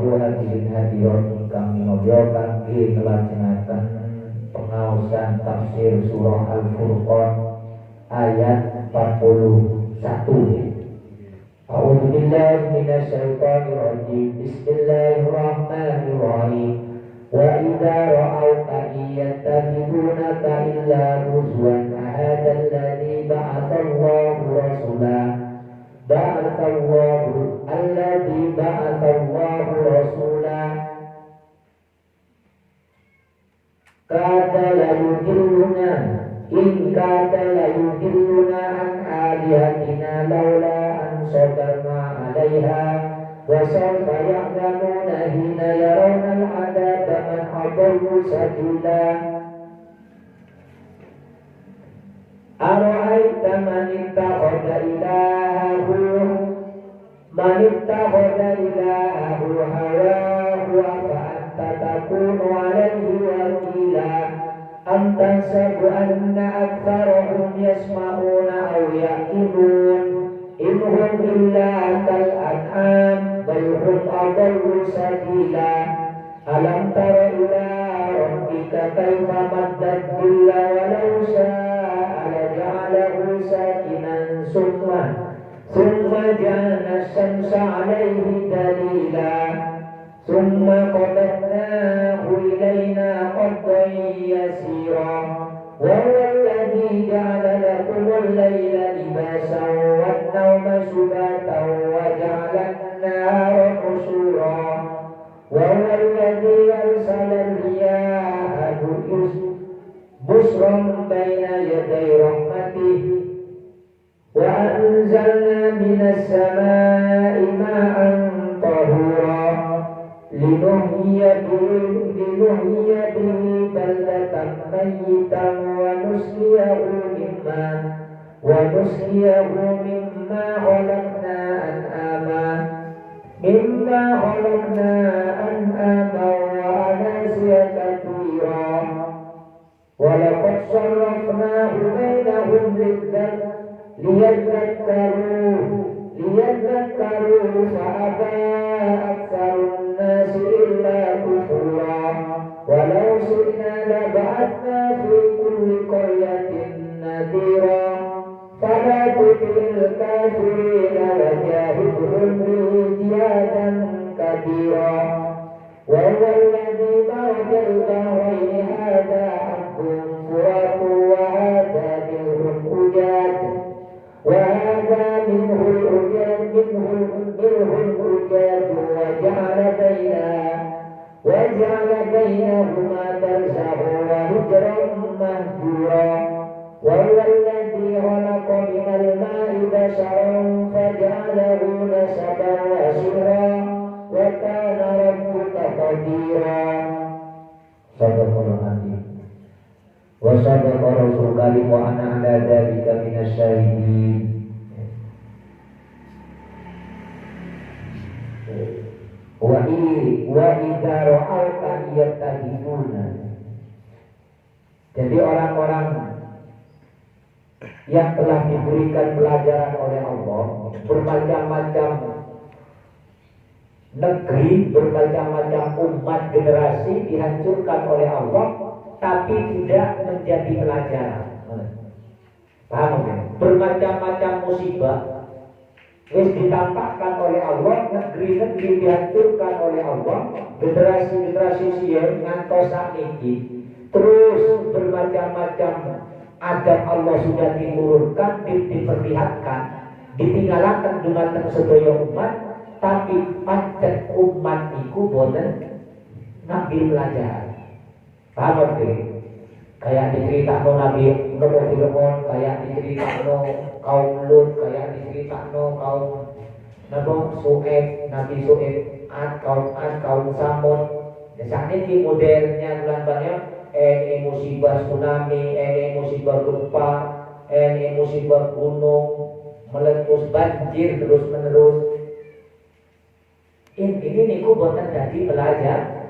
Rabu hadirin hadirat kami ngobrolkan di ngelajengaken pengaosan tafsir surah Al-Furqan ayat 41. A'udzu billahi minasyaitonir rajim. Bismillahirrahmanirrahim. Wa idza ra'awka yattakhidunaka illa huzwan hadzal ladzi ba'atsallahu rasulan alladzi ba'atsallahu rasulan kada la yudilluna in kada la yudilluna an alihatina laula an sabarna 'alaiha wa sawfa ya'lamuna hina yarawna al-'adaba man adallu sabila. Ara'aita man ittakhadha ilahahu hawahu fa anta takunu 'alaihi wakila am tahsabu anna aktsarahum yasma'una aw ya'qilun in hum illa kal an'am bal hum adallu sabila. Alam tara ila rabbika kaifa madda dhilla walau sha'a laja'alahu sakinan summa ja'alna asy-syamsa 'alaihi dalila summa qadadnahu ilaina qaddan yasira wa huwa alladhi ja'ala lakumul layla libasan wan-nawma subatan wa ja'ala an-nahara nushura wa huwa alladhi arsala ar-riyaha busran baina yaday rahmatihi wa anzalna minas samaa'i ma'an tahura linuhyiya bihi baldatan mayyitan wa nusqiyahu mimma khalaqna an'ama wa anasiya katsira wa laqad sarrafnahu bainahum liyadhakkaru fa aba aktsarun nasi illa kufura walau syi'na laba'athna fi kulli qaryatin nadhira fala tuti'il kafirina wajahidhum bihi jihadan kabira wa huwa alladhi marajal bahrayni hadha 'adbun furatun wa hadha milhun ujaj وهذا منه الأجاج وجعل بينهما برزخا وحجرا مهجورا وهو الذي خلق من الماء بشرا فجعله نسبا وسرا وكان ربك قديرا. Wa sadaqa rasul kalim wa ana ala dzalika minasyahidin. Wa idza ra'auka yattahimuna. Jadi orang-orang yang telah diberikan pelajaran oleh Allah, bermacam-macam negeri, bermacam-macam umat generasi dihancurkan oleh Allah, tapi tidak menjadi pelajaran. Paham ya? Bermacam-macam musibah wis ditampakkan oleh Allah, negeri-negeri dihancurkan oleh Allah, generasi-generasi siang ngantos sakniki. Terus bermacam-macam adab Allah sudah dimurunkan, diperlihatkan, ditinggalkan dumateng sedaya umat, tapi pancet umat iku boten ngambil pelajaran. Paham ya? Kayak diceritakan Nabi Nuh Fir'aun, kayak diceritakan kaum Lut, kayak diceritakan kaum Nabi Su'aib, kaum Samud. Saat ini modernnya bulan banyak ini musibah tsunami, ini musibah gempa, ini musibah gunung meletus, banjir terus menerus. Ini niku boten dadi pelajar.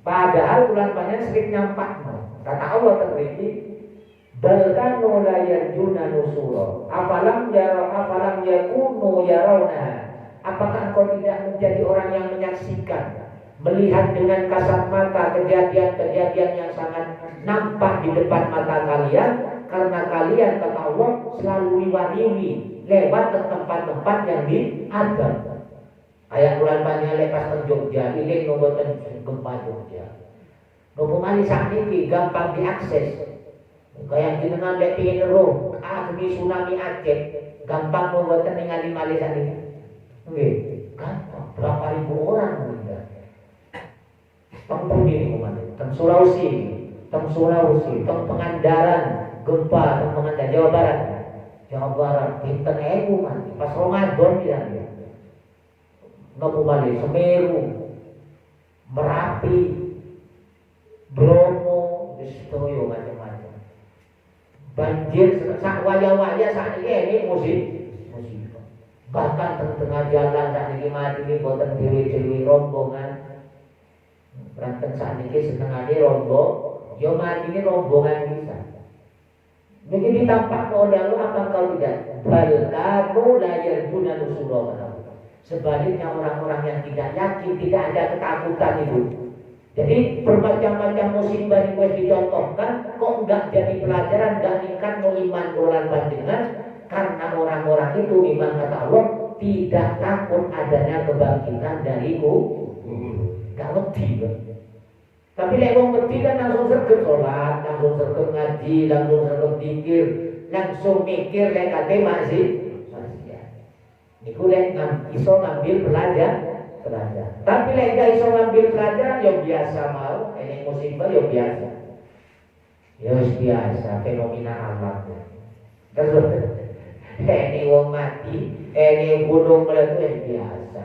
Padahal bulan banyak sering nyampak. Kata Allah terperinci, balkanu la yarjuna nusura, afalam yakunu yarawna Apakah engkau tidak menjadi orang yang menyaksikan, melihat dengan kasat mata kejadian-kejadian yang sangat nampak di depan mata kalian? Karena kalian, kata Allah, selalu riwa-riwi lewat ke tempat-tempat yang diadab. Ayat bulan banyak lepas ke Jogja, iling nomboten gempa Jogja. Nopo mali sakniki gampang diakses. Kayak jenengan lek pengin roh, agni tsunami Aceh, gampang nomboten ningali mali sakniki. Nggih, gampang. Berapa ribu orang meninggal. Tempuni niku mali. Teng Sulawesi, teng Pangandaran, gempa teng Pangandaran Jawa Barat. Jawa Barat pinten ewu mali. Pas Ramadan ya. Nopo mali Semeru, Merapi, Bromo, Destoyo macam-macam. Banjir sak waya-waya saat ini musibah. Bahkan tengah jalan saat ini mati ini boten dewi-dewi rombongan. Berantem saat ini setengah ini yo mati ini rombongan bisa. Begitu tampak oleh Allah, apa kau tidak? Bal kamu la yarjuna nusura. Sebaliknya orang-orang yang tidak yakin, tidak ada ketakutan itu. Jadi bermacam-macam musibah yang dicontohkan, kok enggak jadi pelajaran, enggak ingkar mau iman bulan panjenengan, karena orang-orang itu memang kata Allah tidak takut adanya kebangkitan dari enggak wedi. Tapi lek wong wedi kan langsung sregep salat, langsung sregep ngaji, langsung sregep zikir, langsung mikir lek kate masih. Niku lek iso ngambil pelajaran. Tapi lek gak iso ngambil pelajaran ya biasa mau, ini musibah ya biasa. Ya biasa fenomena alam. Terus ini wong mati, ini gunung meletus ya biasa.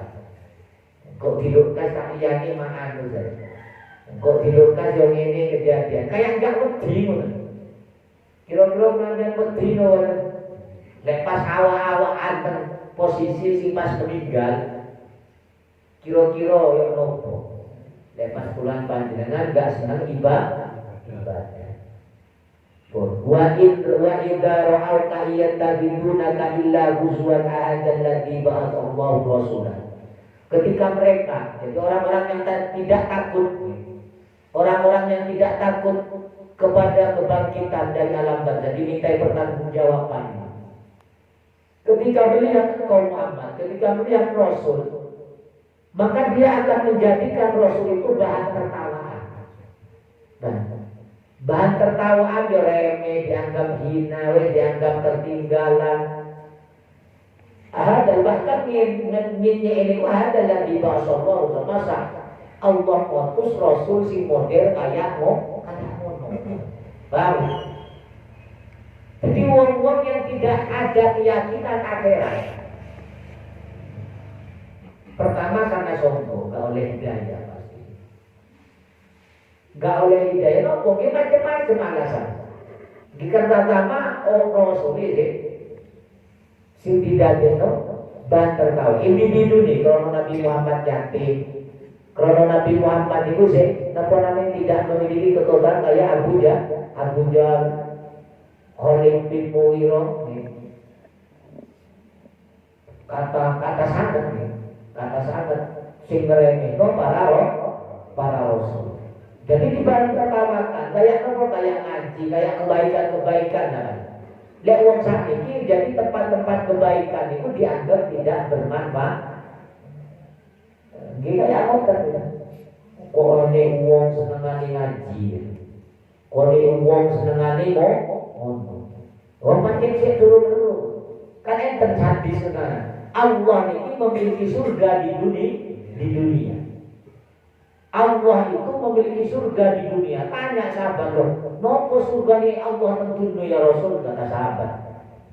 Kok dilukas tak iyane anu saja. Kok dilukas yang ini kejadian. Kayak enggak wedi ngono. Kira-kira nang wedi ngono. Lek pas awak-awakan posisi si pas meninggal, kira-kira yang nopo. Lepas bulan panjenengan gak senang ibadah. Wa idza ra'au yattakhidunaka illa huzwan ahadan ladzi ba'atha Allahu rasulah. Ketika mereka, jadi orang-orang yang tidak takut, orang-orang yang tidak takut kepada kebangkitan dari alam barzah, dimintai pertanggungjawaban. Ketika melihat kaum Muhammad, ketika melihat Rasul, maka dia akan menjadikan Rasul itu bahan tertawaan. Bahan tertawaan ya remeh, dianggap hina, dianggap tertinggalan. Dan bahkan minnya ini adalah di bawah Allah masa Allah utus Rasul si model kayak mono. Baru. Jadi wong-wong yang tidak ada keyakinan akhirat, pertama karena sombong, gak oleh hidayah pasti. Gak oleh hidayah, no, mungkin macam-macam alasan. Jika pertama Rasul ini sing tidak no, banter tahu individu nih. Kalau Nabi Muhammad yatim, kalau Nabi Muhammad itu sih, napa namanya tidak memiliki kekuatan kayak Abu Jahal. Oleh bin Mughirah kata sangat sing ngrene itu para rasul. Jadi dibanding pertamakan kayak apa, kayak ngaji, kayak kebaikan kan. Lek wong sakniki jadi tempat-tempat kebaikan itu dianggap tidak bermanfaat. Nggih kayak ngoten ya. Kok nek wong senengane ngaji. Kok nek wong senengane wong pancen sik turun-turun. Kan enten hadis sekarang. Allah ini memiliki surga di dunia. Allah itu memiliki surga di dunia. Tanya sahabat loh, nopo surga ini Allah tentu ya Rasul, kata sahabat.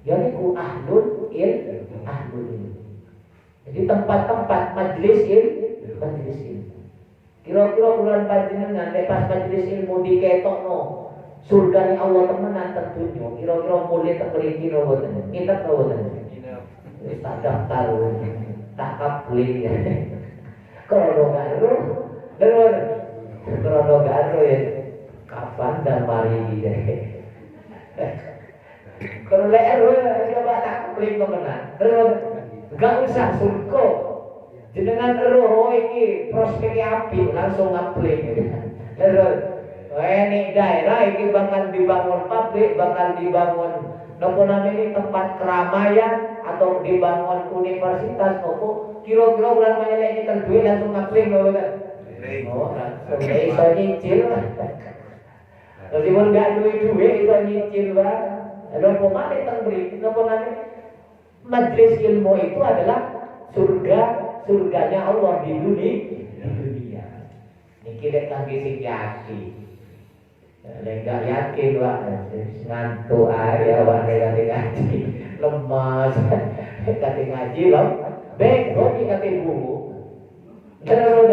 Ya niku ahlul ilm. Jadi tempat-tempat majlis ilmu. Kira-kira bulan panjenengan lepas majlis ilmu diketokno surga ini Allah temenan tertunjuk. Kira-kira mulai terpeliti boten. Kita boten. Wis tak daftar, tak kapling. Kalau garo, kalau garo ya kapan dan mari deh. Kalau leer coba tak kapling temenan. Terus gak usah surga, jenengan eruh iki prospek apik langsung ngaplik. Terus ini daerah ini bakal dibangun pabrik, bakal dibangun nopo namanya tempat keramaian atau dibangun universitas nopo kira-kira bulan mana ini terduit langsung ngaplik nopo kan? Oh, langsung iso nyicil. Meskipun nggak duit iso nyicil lah. Nopo mana tengri, nopo namanya majelis ilmu itu adalah surganya Allah di dunia. Niki lek kangge sing yakin. Lek gak yakin wae ngantuk ae awak kate ngaji. Lemas. Kate ngaji lho. Bego iki kate buku. Terus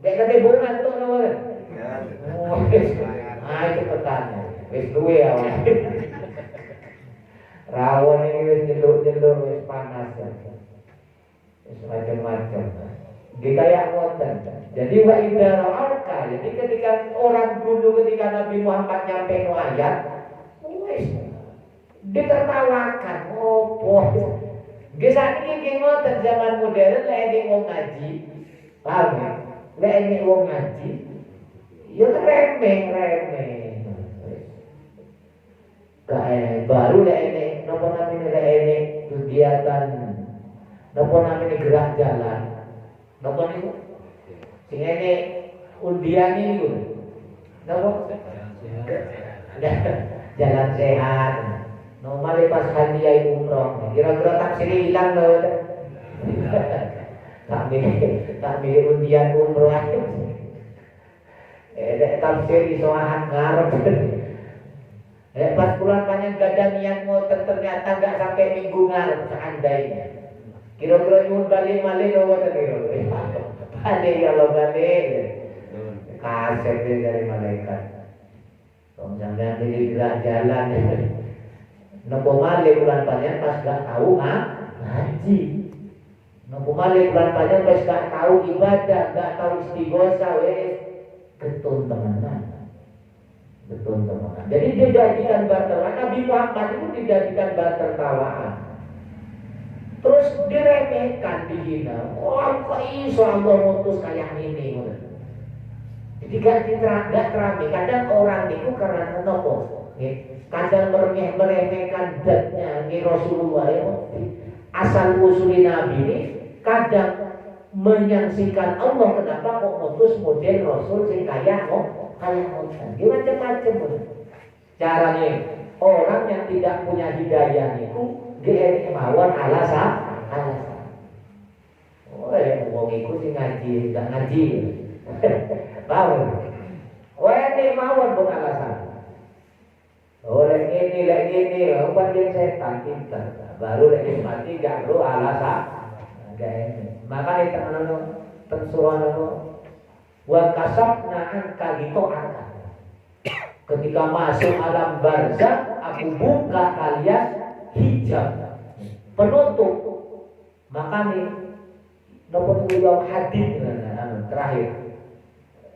dek kate buku ngantuk lho. Ah itu petanya. Wis duwe awak. Rawon ini wis nyeluk-nyeluk wis panas ya. Wis macam-macam. Dia kayak ngoten. Jadi wa idza ra'auka, jadi ketika orang dulu ketika Nabi Muhammad nyampe ayat, wis ditertawakan. Opo? Nggih sakniki ngoten zaman modern lek nek wong ngaji. Paham ya? Lek nek wong ngaji, ya remeh. Baru lek nek napa namine lek nek kegiatan napa namine gerak jalan. Napa niku? Sing ene undian niku. Napa? Jalan sehat. Nomale pas hadiah umroh. Kira-kira tafsir hilang lho. Tak undian umroh. Tafsir iso ngarep. Pas bulan panjang gak ada niat ngoten ternyata gak sampai minggu ngarep seandainya. Kira-kira nyuwun balik malih lho ngoten kira-kira. Balik ya lo balik. Kasep dari malaikat. Jangan diri gerak jalan. Nopo malih bulan panjang pas gak tahu ngaji. Nopo malih bulan panjang pas gak tahu ibadah, gak tahu istighosah ketun temenan. Betul teman. Jadi dijadikan barter. Nabi Muhammad itu dijadikan barter tawaan. Terus diremehkan, dihina. Oh, kok iso Allah mutus kayak ini? Jadi gak terami. Kadang orang itu karena nopo. Kadang meremehkan datnya ini Rasulullah asal usulin Nabi ini kadang menyaksikan Allah kenapa kok mutus model Rasul sing kayak ngoten. Macam-macam. Caranya orang yang tidak punya hidayah itu dia mawon alasan. Oh, wong iku sing ngaji, gak ngaji. Paham? Ini mawon pun alasan. Oh, lek ini, panjang setan kita. Baru lek mati gak perlu alasan. Maka itu tensuran wa kasabna anka ghita'aka. Ketika masuk alam barzakh, aku buka kalian hijab penutup. Maka nih nomor beliau hadis terakhir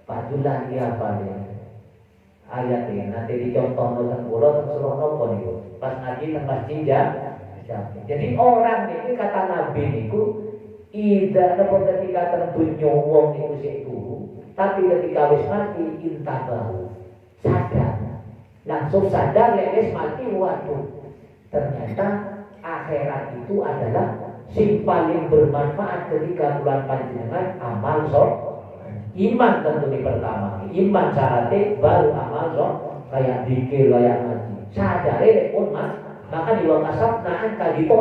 Pak Dulan dia apa nih ayat ini nanti dicontoh nonton pulau tersuruh nopo nih pas ngaji tempat jinjak. Jadi orang ini kata Nabi niku ida nopo ketika tertunjuk wong niku sik turu, tapi ketika wis mati intabahu sadar, langsung sadar lek wis mati waduh ternyata akhirat itu adalah sing paling bermanfaat ketika bulan panjenengan amal iman tentu di pertama iman syaratnya baru amal kayak dikir kayak ngaji sadare lek pun mas maka di waktu asapnaan kali itu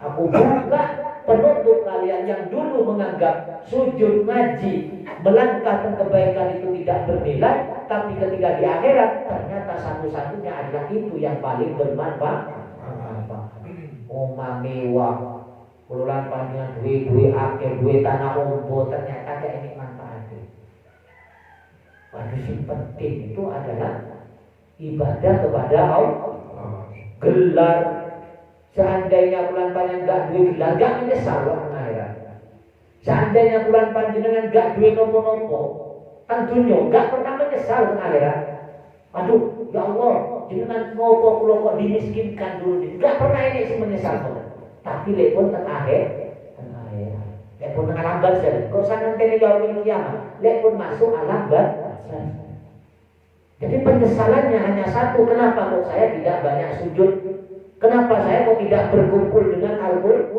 aku buka penutup kalian yang dulu menganggap sujud ngaji melangkah ke kebaikan itu tidak bernilai, tapi ketika di akhirat ternyata satu-satunya adalah itu yang paling bermanfaat. Omah mewah, puluhan panjang duit akeh, duit tanah umbo, ternyata kayak ini manfaatnya. Pada yang penting itu adalah ibadah kepada Allah. Gelar, seandainya bulan panjang gak duit gelar, gak menyesal loh akhirat. Seandainya bulan panjenengan gak duit nopo-nopo, kan dunia gak pernah menyesal akhirat. Aduh, ya Allah, jenengan ngopo kula kok dimiskinkan dulu. Gak pernah ini sih menyesal. Tapi lepun terakhir lek pun alam barzah. Kok sangat tene yaumil kiamat, lek pun masuk alam barzah. Jadi penyesalannya hanya satu, kenapa kok saya tidak banyak sujud? Kenapa saya kok tidak berkumpul dengan Al-Quran?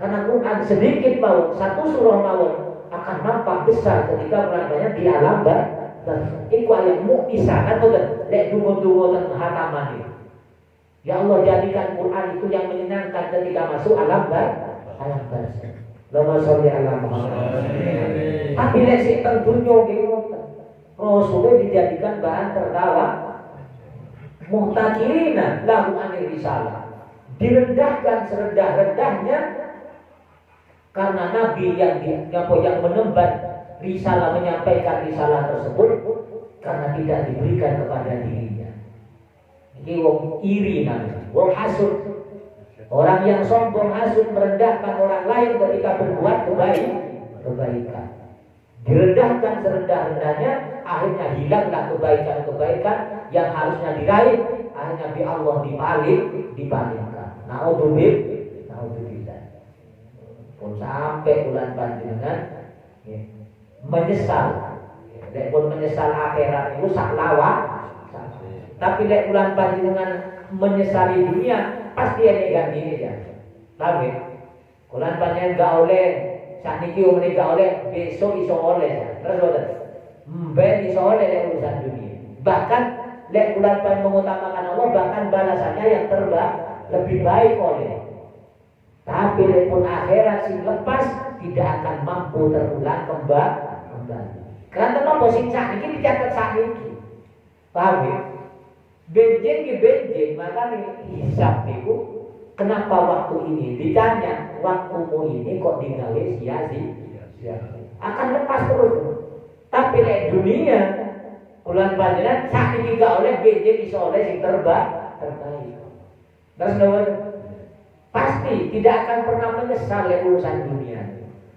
Karena Quran sedikit mawon, satu surah mawon akan nampak besar ketika berada di alam barzah. Iku ayat mukjizat kan betul. Lek dungo-dungo teng hataman ini. Ya Allah, jadikan Quran itu yang menyenangkan ketika masuk alam barzah. Allahumma sholli ala Muhammad. Tapi lek sik teng dunya gitu, Rasulullah dijadikan bahan tertawa. Muhtakirina lahu anir risalah. Direndahkan serendah-rendahnya karena Nabi yang menemban risalah, menyampaikan risalah tersebut, karena tidak diberikan kepada dirinya. Ini wong iri namanya, wong hasud. Orang yang sombong hasud merendahkan orang lain ketika berbuat kebaikan. Direndahkan serendah-rendahnya, akhirnya hilanglah kebaikan-kebaikan yang harusnya diraih, akhirnya bi Allah dipalingkan. Naudzubillah. Pun sampai bulan panjenengan menyesal. Lek pun menyesal akhirat itu sak lawak. Tapi lek bulan panjenengan menyesali dunia, pasti ini ganti ya. Tahu ya? Bulan panjenengan gak oleh sakniki umene gak oleh, besok iso oleh. Terus boten. Ben iso oleh lek urusan dunia. Bahkan lek bulan panjenengan mengutamakan Allah, bahkan balasannya yang lebih baik oleh. Tapi lek pun akhirat sing lepas tidak akan mampu terulang kembali. Karena nopo sing sakniki dicatat sakniki. Paham ya? Benjing, maka hisab niku kenapa waktu ini ditanya, waktumu ini kok digawe sia-sia, akan lepas terus. Tapi lek dunia bulan panjenengan sakniki gak oleh benjing iso oleh sing terbaik. Terus pasti tidak akan pernah menyesal lek urusan dunia.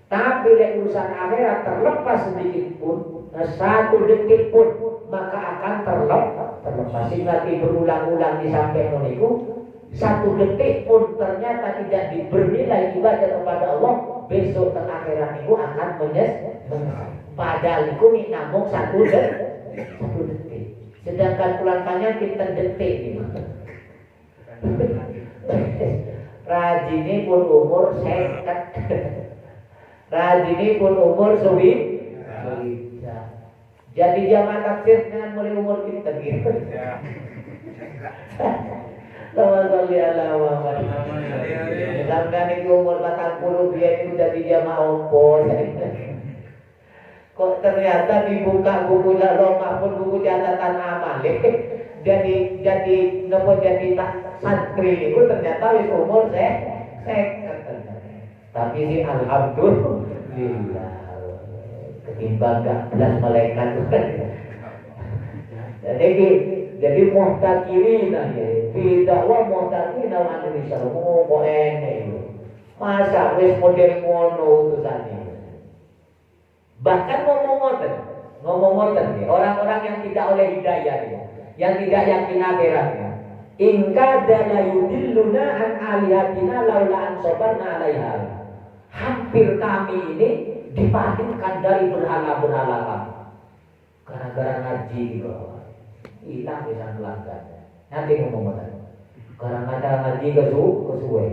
Tapi lek urusan akhirat terlepas sedikit pun, satu detik pun, maka akan terlepas. Lagi berulang-ulang disampaikan itu, satu detik pun ternyata tidak bernilai ibadah kepada Allah, besok teng akhirat itu akan menyesal. Padahal itu namung satu detik. Sedangkan bulan panjang kita detik ini. Rajini pun umur seket. Rajini pun umur suwi. Jadi jamaah tafsir dengan mulai umur kita gitu. Sama sekali ala Muhammad. Sampai ini umur 40 dia itu jadi jamaah opo. Kok ternyata dibuka bukunya Roma pun buku catatan amal. Jadi nopo jadi santri itu ternyata wis umur tapi sih alhamdulillah. Ketimbang gak belas malaikat. Jadi muhtakirin aja. Tidak wa muhtakirin awan bisa ngomong enek. Masa wis model ngono utusannya. Bahkan ngomong ngoten orang-orang yang tidak oleh hidayah yang tidak yakin akhiratnya. Ingka dala yudilluna an alihatina laula an sabarna alaiha. Hampir kami ini dipalingkan dari berhala-berhala kami. Gara-gara ngaji gitu. Hilang bisa pelanggan. Nanti ngomong gara-gara ngaji kesuwe.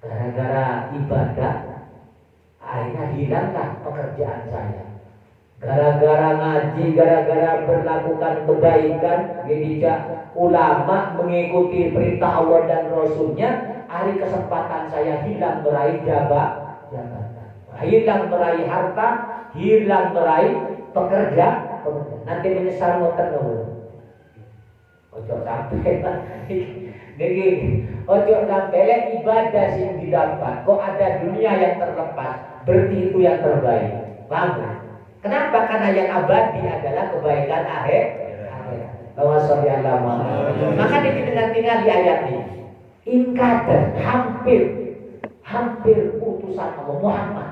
Gara-gara ibadah akhirnya hilanglah pekerjaan saya. Gara-gara ngaji, gara-gara berlakukan kebaikan, dijak ulama mengikuti perintah Allah dan Rasulnya, hari kesempatan saya hilang meraih jabatan, hilang meraih harta, hilang meraih pekerja. Nanti menyesal ngoten lho. Ojo sampai ojo sampai ibadah sing didapat kok ada dunia yang terlepas, berarti itu yang terbaik. Paham? Kenapa? Karena yang abadi adalah kebaikan akhir. Maka ditinggal di ayat ini. Ingkadar hampir utusan Allah Muhammad.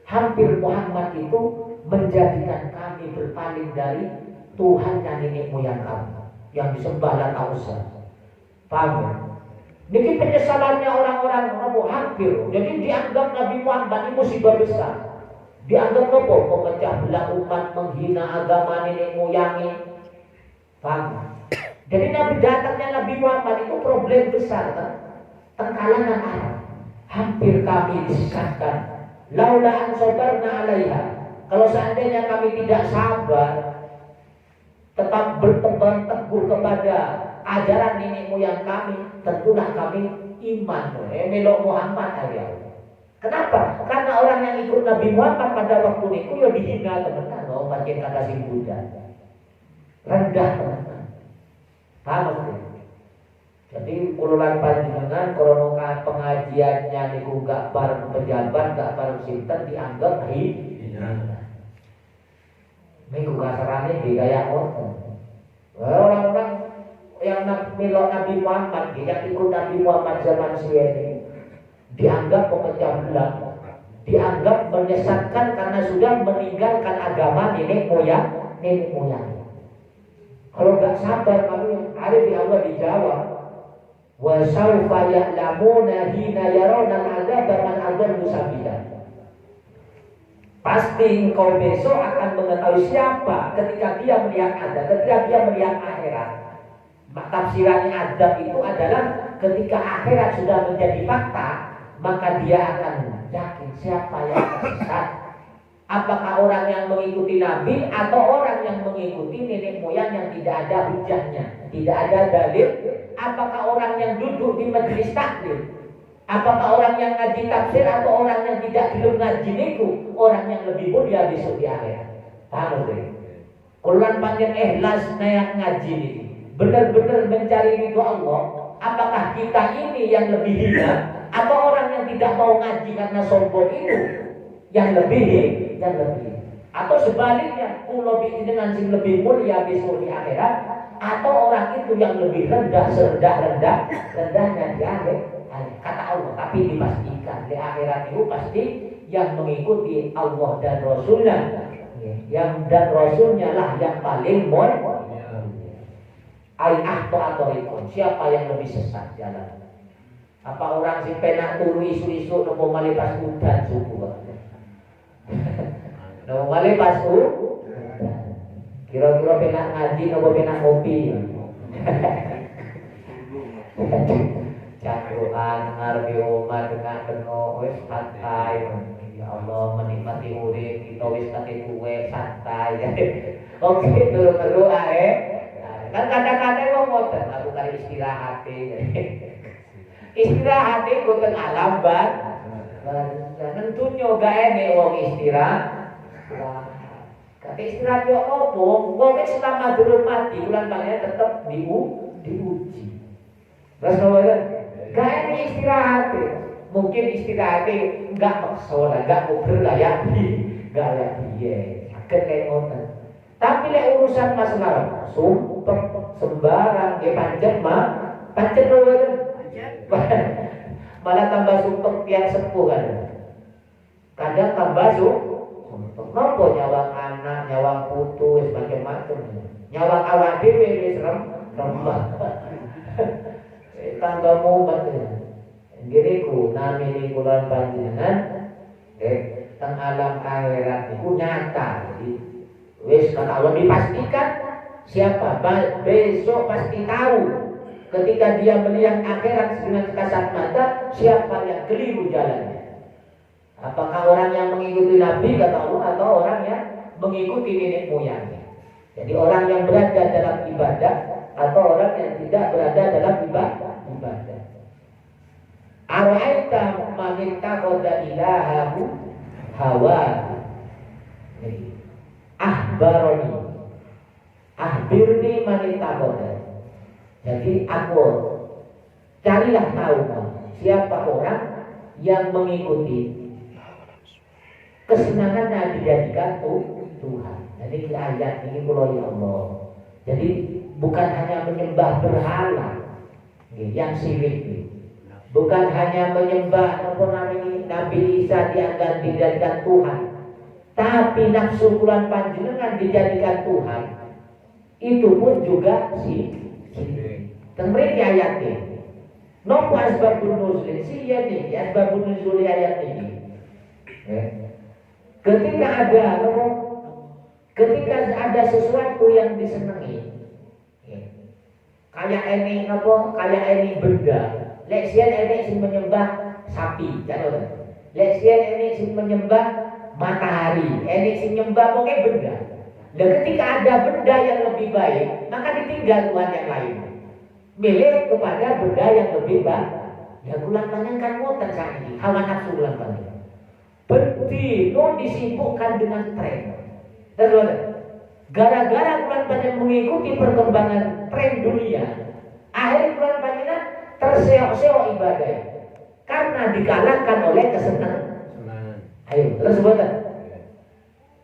Hampir Muhammad itu menjadikan kami berpaling dari Tuhan dan nenek moyang kami yang disembah dan ausah. Paham ya? Niki penyesalannya orang-orang hampir. Jadi dianggap Nabi Muhammad ini musibah besar. Dianggap apa? Pemecah belah umat, menghina agama nenek moyangnya. Paham? Jadi datangnya Nabi Muhammad itu problem besar kan? Tengkalangan Arab. Hampir kami disesatkan. Laula an sabarna alaiha. Kalau seandainya kami tidak sabar, tetap bertebar teguh kepada ajaran nenek moyang kami, tentulah kami iman. Melok Muhammad aja. Kenapa? Karena orang yang ikut Nabi Muhammad pada waktu itu ya dihina teman-teman. Oh, pakai kata si Buddha. Rendah teman-teman. Paham? Jadi kululan panjenengan krono pengajiannya niku gak bareng pejabat, gak bareng sinten dianggap hina. Niku kasarane di gaya orang-orang yang melok Nabi Muhammad, yang ikut Nabi Muhammad zaman ini dianggap pemecah belah, dianggap menyesatkan karena sudah meninggalkan agama nenek moyang. Kalau nggak sabar kamu ada di Allah dijawab, wa sawfa ya'lamuna hina yarawna al-'adzab man adallu sabila. Pasti engkau besok akan mengetahui siapa ketika dia melihat azab, ketika dia melihat akhirat. Tafsirannya azab itu adalah ketika akhirat sudah menjadi fakta, maka dia akan yakin siapa yang tersesat. Apakah orang yang mengikuti Nabi atau orang yang mengikuti nenek moyang yang tidak ada hujahnya, tidak ada dalil? Apakah orang yang duduk di majelis taklim? Apakah orang yang ngaji tafsir atau orang yang tidak belum ngaji niku orang yang lebih mulia besok di akhirat? Paham deh? Kulan panjang ikhlas naik ngaji ini, benar-benar mencari ridho Allah. Apakah kita ini yang lebih hina atau orang yang tidak mau ngaji karena sombong itu yang lebih? Atau sebaliknya, pulau dengan sing lebih mulia besok di akhirat, atau orang itu yang lebih rendah rendahnya di akhirat. Kata Allah, tapi dipastikan di akhirat itu pasti yang mengikuti Allah dan Rasulnya, yang dan Rasulnya lah yang paling mulia. Atau siapa yang lebih sesat jalan? Apa orang si penak turu isu-isu nopo malih pas udan subuh? Nopo malih pas kira-kira penak ngaji nopo penak ngopi? Cakuan ngarepe omah dengan penuh wis santai. Ya Allah menikmati urip kita wis kate tuwek santai. Oke turu-turu ae. Kan kadang-kadang wong ngoten aku kali istirahat istirahat boten alam ban. Tentunya gak enek wong istirahat. Kate istirahat yo opo? Wong selama durung mati ulang tahunnya tetep diuji. Terus kemudian gak enek istirahat. Mungkin istirahatnya enggak maksa, enggak ngobrol layak gak piye. Saged kaya ngoten. Tapi lek urusan masalah sumpek sembarang ge pancen malah tambah sumpek yang sepuh kan. Kadang tambah sumpek. Napa nyawang anak, nyawang putu wis macam-macam. Nyawang awak dhewe wis remah. Tanggamu betul. Giriku nami kulan panjenengan teng alam akhirat itu nyata. Jadi wis kata Allah dipastikan siapa besok pasti tahu ketika dia melihat akhirat dengan kasat mata siapa yang keliru jalannya. Apakah orang yang mengikuti Nabi kata Allah atau orang yang mengikuti nenek moyangnya. Jadi orang yang berada dalam ibadah atau orang yang tidak berada dalam ibadah. Ara'aita man ittakhadha ilahahu hawa. Ahbirni man ittakhadha. Jadi aku carilah tahu siapa orang yang mengikuti kesenangannya dijadikan Tuhan. Jadi di ayat ini kalau ya Allah. Jadi bukan hanya menyembah berhala yang syirik. Bukan hanya menyembah Nabi Isa dianggap dijadikan Tuhan, tapi nafsu kulan panjenengan dijadikan Tuhan. Itu pun juga syirik. Temriki ayatnya. Nopo asbabun nuzul sih ya nih, asbabun nuzul ayat ini. Ketika ada sesuatu yang disenangi, kayak ini kayak ini benda. Leksian ini sing menyembah sapi, jangan. Leksian ini sing menyembah matahari, ini sing menyembah pokoknya benda. Dan ketika ada benda yang lebih baik, maka ditinggal Tuhan yang lain. Milik kepada benda yang lebih baik. Ya bulan panjang kan ngoten saat ini, hawa nafsu bulan panjang. Bentino disibukkan dengan tren. Dan gara-gara bulan panjang mengikuti perkembangan tren dunia, akhir bulan panjang terseok-seok ibadah karena dikalahkan oleh kesenangan. Ayo, terus buatan.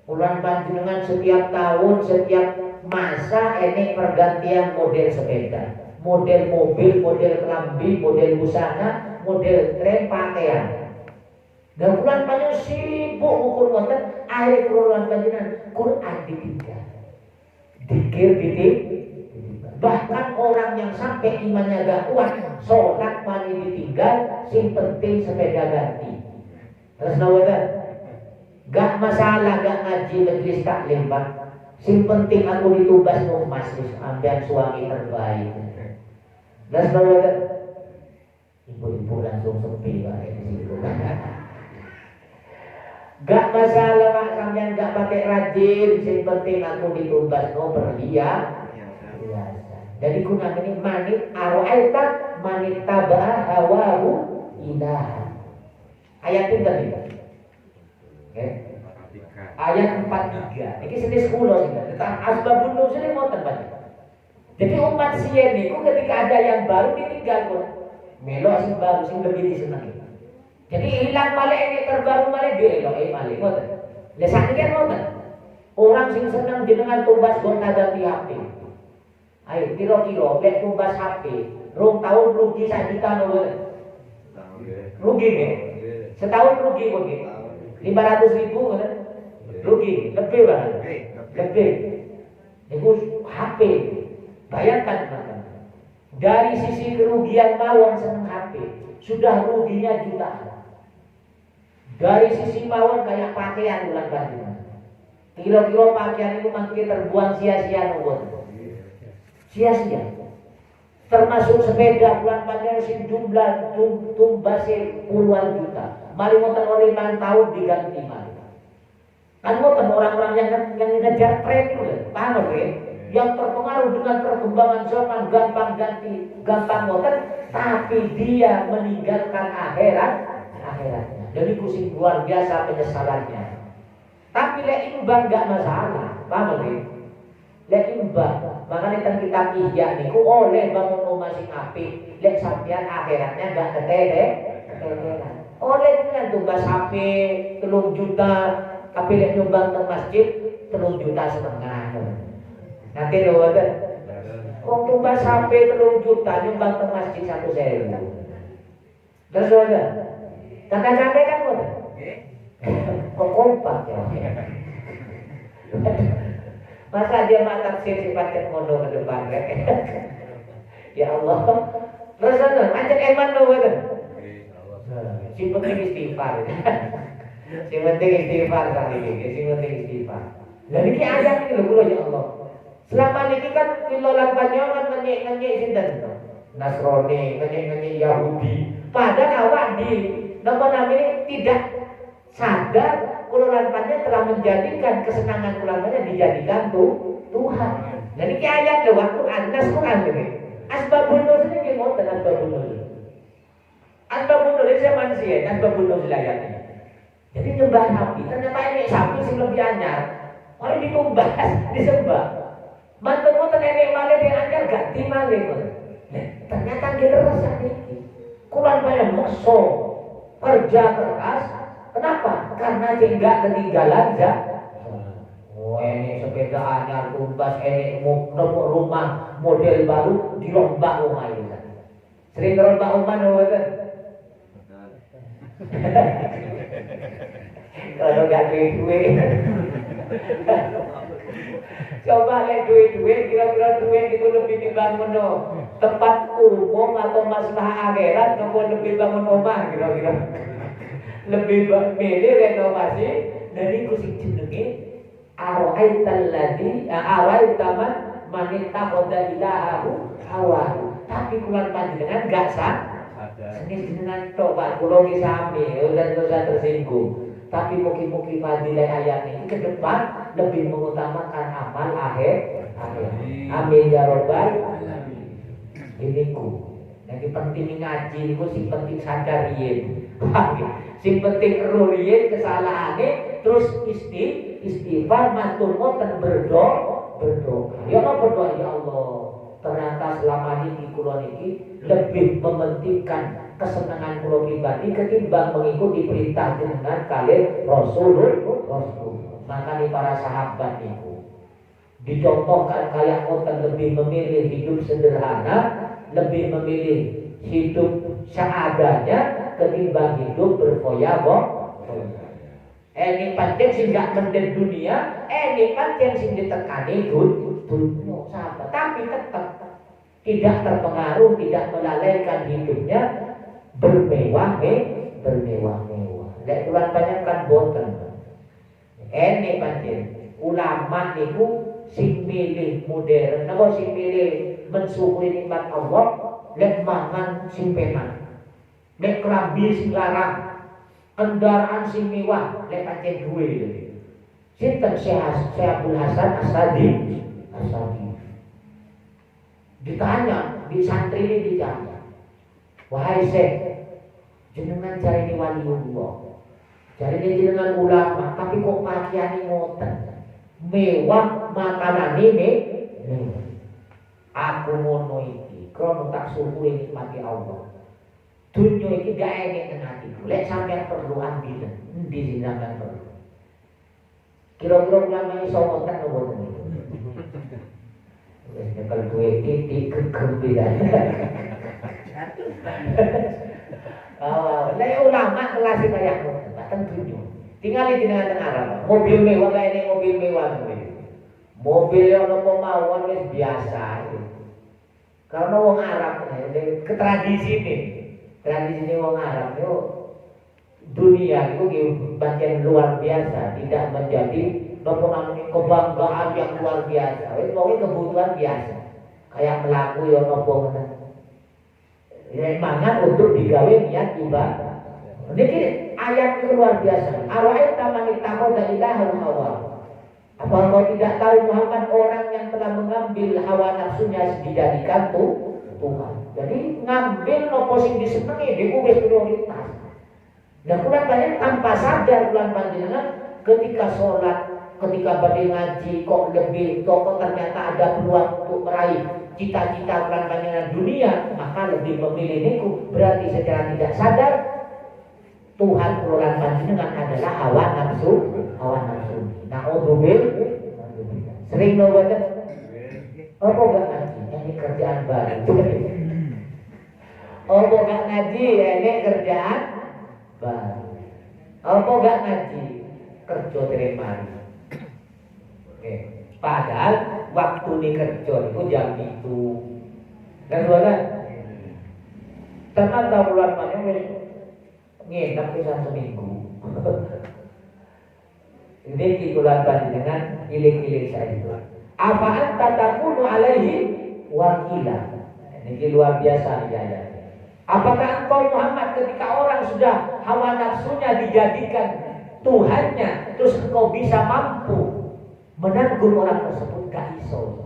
Bulan panjenengan setiap tahun, setiap masa ini pergantian model sepeda, model mobil, model kelambi, model busana, model tren pakaian. Dan bulan panjang sibuk ukur konten, akhir bulan panjenengan Quran ditinggal, dikir bahkan orang yang sampai imannya gak kuat, sholat mani ditinggal, sing penting sepeda ganti. Terus nawadan, gak masalah gak ngaji majelis taklim Pak, sing penting aku ditubas numas ambil suami terbaik. Terus nawadan, ibu-ibu langsung sepi Pak di situ. Gak masalah Pak, sampean gak pakai rajin, sing penting aku ditubas berlian. Jadi kuna ini manit aro'aita manit tabah hawahu ilah. Ayat itu tadi. Ayat 43. Ini sedih 10 tentang asbabun nuzul ini mau terbaca. Jadi umat siyen niku ketika ada yang baru ditinggal pun melo sing baru sing lebih disenangi. Jadi hilang balik ini terbaru balik dia eloki balik ngoten. Lah sakniki kan ngoten. Orang sing seneng jenengan tumbas gonta ganti HP. Ayo kira-kira lek tumbas HP, rong tahun rugi 1 juta nopo. Rugi nggih. Setahun rugi mungkin. 500.000 kan? Rugi, lebih banget. Lebih. Itu HP. Bayangkan teman-teman. Dari sisi kerugian mawon seneng HP, sudah ruginya jutaan. Dari sisi mawon kayak pakaian bulan baju. Kira-kira pakaian itu makin terbuang sia-sia nopo. Sia-sia. Termasuk sepeda bulan panjang sing jumlah tumbasnya puluhan juta. Mari ngoten oleh 5 tahun diganti mari. Kan ngoten orang-orang yang ngejar tren itu paham ya? Yang terpengaruh dengan perkembangan zaman gampang ganti, gampang ngoten, tapi dia meninggalkan akhiratnya. Jadi pusing luar biasa penyesalannya. Tapi lek imbang enggak masalah, paham ya? Lek imbang. Makanya kan kita pijak niku oleh bangun rumah sing apik, lek sampean akhiratnya enggak keteteran. Oleh dengan tumbas HP 3 juta, tapi lek nyumbang ke masjid 3,5 juta. Nanti lho boten. Wong tumbas HP 3 juta nyumbang ke masjid 1.000. Terus boten. Kata-kata kan boten. Kok kompak ya. Masa dia mak tafsir sifatnya ngono ke depan kan? Ya Allah. Terus ana ajak iman lho boten. Sing penting istighfar. Sing penting istighfar kali iki, sing penting istighfar. Lah iki ayat iki lho kula ya Allah. Selama niki kan pilolan panjenengan ngenyek-ngenyek sinten? Nasrani, ngenyek-ngenyek Yahudi. Padahal awak di napa namanya tidak sadar kulolan panjang telah menjadikan kesenangan kulolan panjang dijadikan Tuhan. Jadi ki ayat lho Quran, nas Quran ini. Asbabun nuzul iki ngoten asbabun nuzul. Asbabun nuzul zaman sih, asbabun nuzul ayat ini. Jadi nyembah sapi, ternyata ini sapi sing lebih anyar. Oleh ditumbas, disembah. Mantu-mantu nenek malih yang anyar ganti malih. Ternyata generasi sapi. Kulolan panjang makso kerja keras. Kenapa? Karena dia enggak ketinggalan oh ini sepeda anyar tumbas, ini rumah model baru dirombak rumah ini. Sering rombak rumah no kan? Kalau enggak duit. Coba lihat duit kira-kira duit itu lebih dibangun no. tempat umum atau masalah akhirat kamu lebih bangun omah kira-kira. Lebih milih renovasi dari kusik jenenge arwaital ladzi arwaitaman manittakhadha ilahahu hawa. Tapi kula panjenengan gak seni jenengan coba kula ki sami dan dosa tersinggung. Tapi mungkin fadilah ayat ini ke depan lebih mengutamakan amal akhir. Amin ya robbal alamin. Ini ku. Jadi penting ngaji niku sing penting sadar riyen. Sing penting ero riyen kesalahane terus istighfar matur nuwun berdoa. Ya Allah berdoa ya Allah. Ternyata selama ini kula niki lebih mementingkan kesenangan kula pribadi ketimbang mengikuti perintah jenengan kali Rasul. Makanya para sahabat niku dicontohkan kayak ngoten lebih memilih hidup sederhana, lebih memilih hidup seadanya ketimbang hidup berfoya-foya. Ini pancen sing gak mendem dunia, ini pancen sing ditekani dunia sahabat. Tapi tetap tidak terpengaruh, tidak melalaikan hidupnya bermewah-mewah. Lek bulan banyak kan boten. Ini pancen ulama niku sing milih modern, napa sing milih mensyukuri nikmat Allah, lek mangan sing penak. Lek klambi sing larang, kendaraan sing mewah, lek pancen duwe. Sinten Syekh Abdul Hasan As-Sadi. Ditanya, di santri ini ditanya, wahai Syekh, jenengan cari ini waliullah, cari ini jenengan ulama, tapi kok pakaian ngoten, mewah makanan ini mewah. Aku ngono iki, krono tak syukuri nikmati Allah. Dunia iki gak enek nang atiku, lek sampeyan perlu ambil, endi sing sampeyan perlu. Kira-kira ulama iso ngoten apa mboten? Kalau duwe titik kegembiraan. Lah ulama kelas kaya ngoten, tentunya. Tinggal di dengan Arab. Mobil mewah kayak ini mobil mewah. Mobil yang mawon wis biasa. Karena wong Arab ke tradisi ini wong Arab itu dunia itu bagian luar biasa, tidak menjadi kebanggaan yang luar biasa. Itu pokoknya kebutuhan biasa. Kayak melaku ya nopo ngoten. Ya mangan untuk digawe niat ibadah. Ini ayat itu luar biasa. Arwa'aita man ittakhadha ilahahu hawa. Apa engkau tidak tahu Muhammad orang yang telah mengambil hawa nafsunya dijadikan Tuhan. Jadi ngambil nopo sing disenengi dikuwis prioritas. Dan bulan banyak tanpa sadar bulan panjenengan ketika sholat, ketika badai ngaji kok ternyata ada peluang untuk meraih cita-cita bulan panjenengan dunia, maka lebih memilih niku. Berarti secara tidak sadar Tuhan bulan panjenengan adalah hawa nafsu. Na'udzubil. Sering nobaten. Apa gak ngaji? Ini kerjaan baru. Apa gak ngaji? Ini kerjaan baru. Apa gak ngaji? Kerja teremari. Oke. Padahal waktu nih kerja itu jam itu. Dan bukan? Ternyata bulan panjang nginep bisa seminggu. Ini titulan panjenengan iling-iling saya itu. Apa anta takunu alaihi wakila. Ini luar biasa ya. Apakah engkau Muhammad ketika orang sudah hawa nafsunya dijadikan Tuhannya, terus engkau bisa mampu menanggung orang tersebut? Gak iso.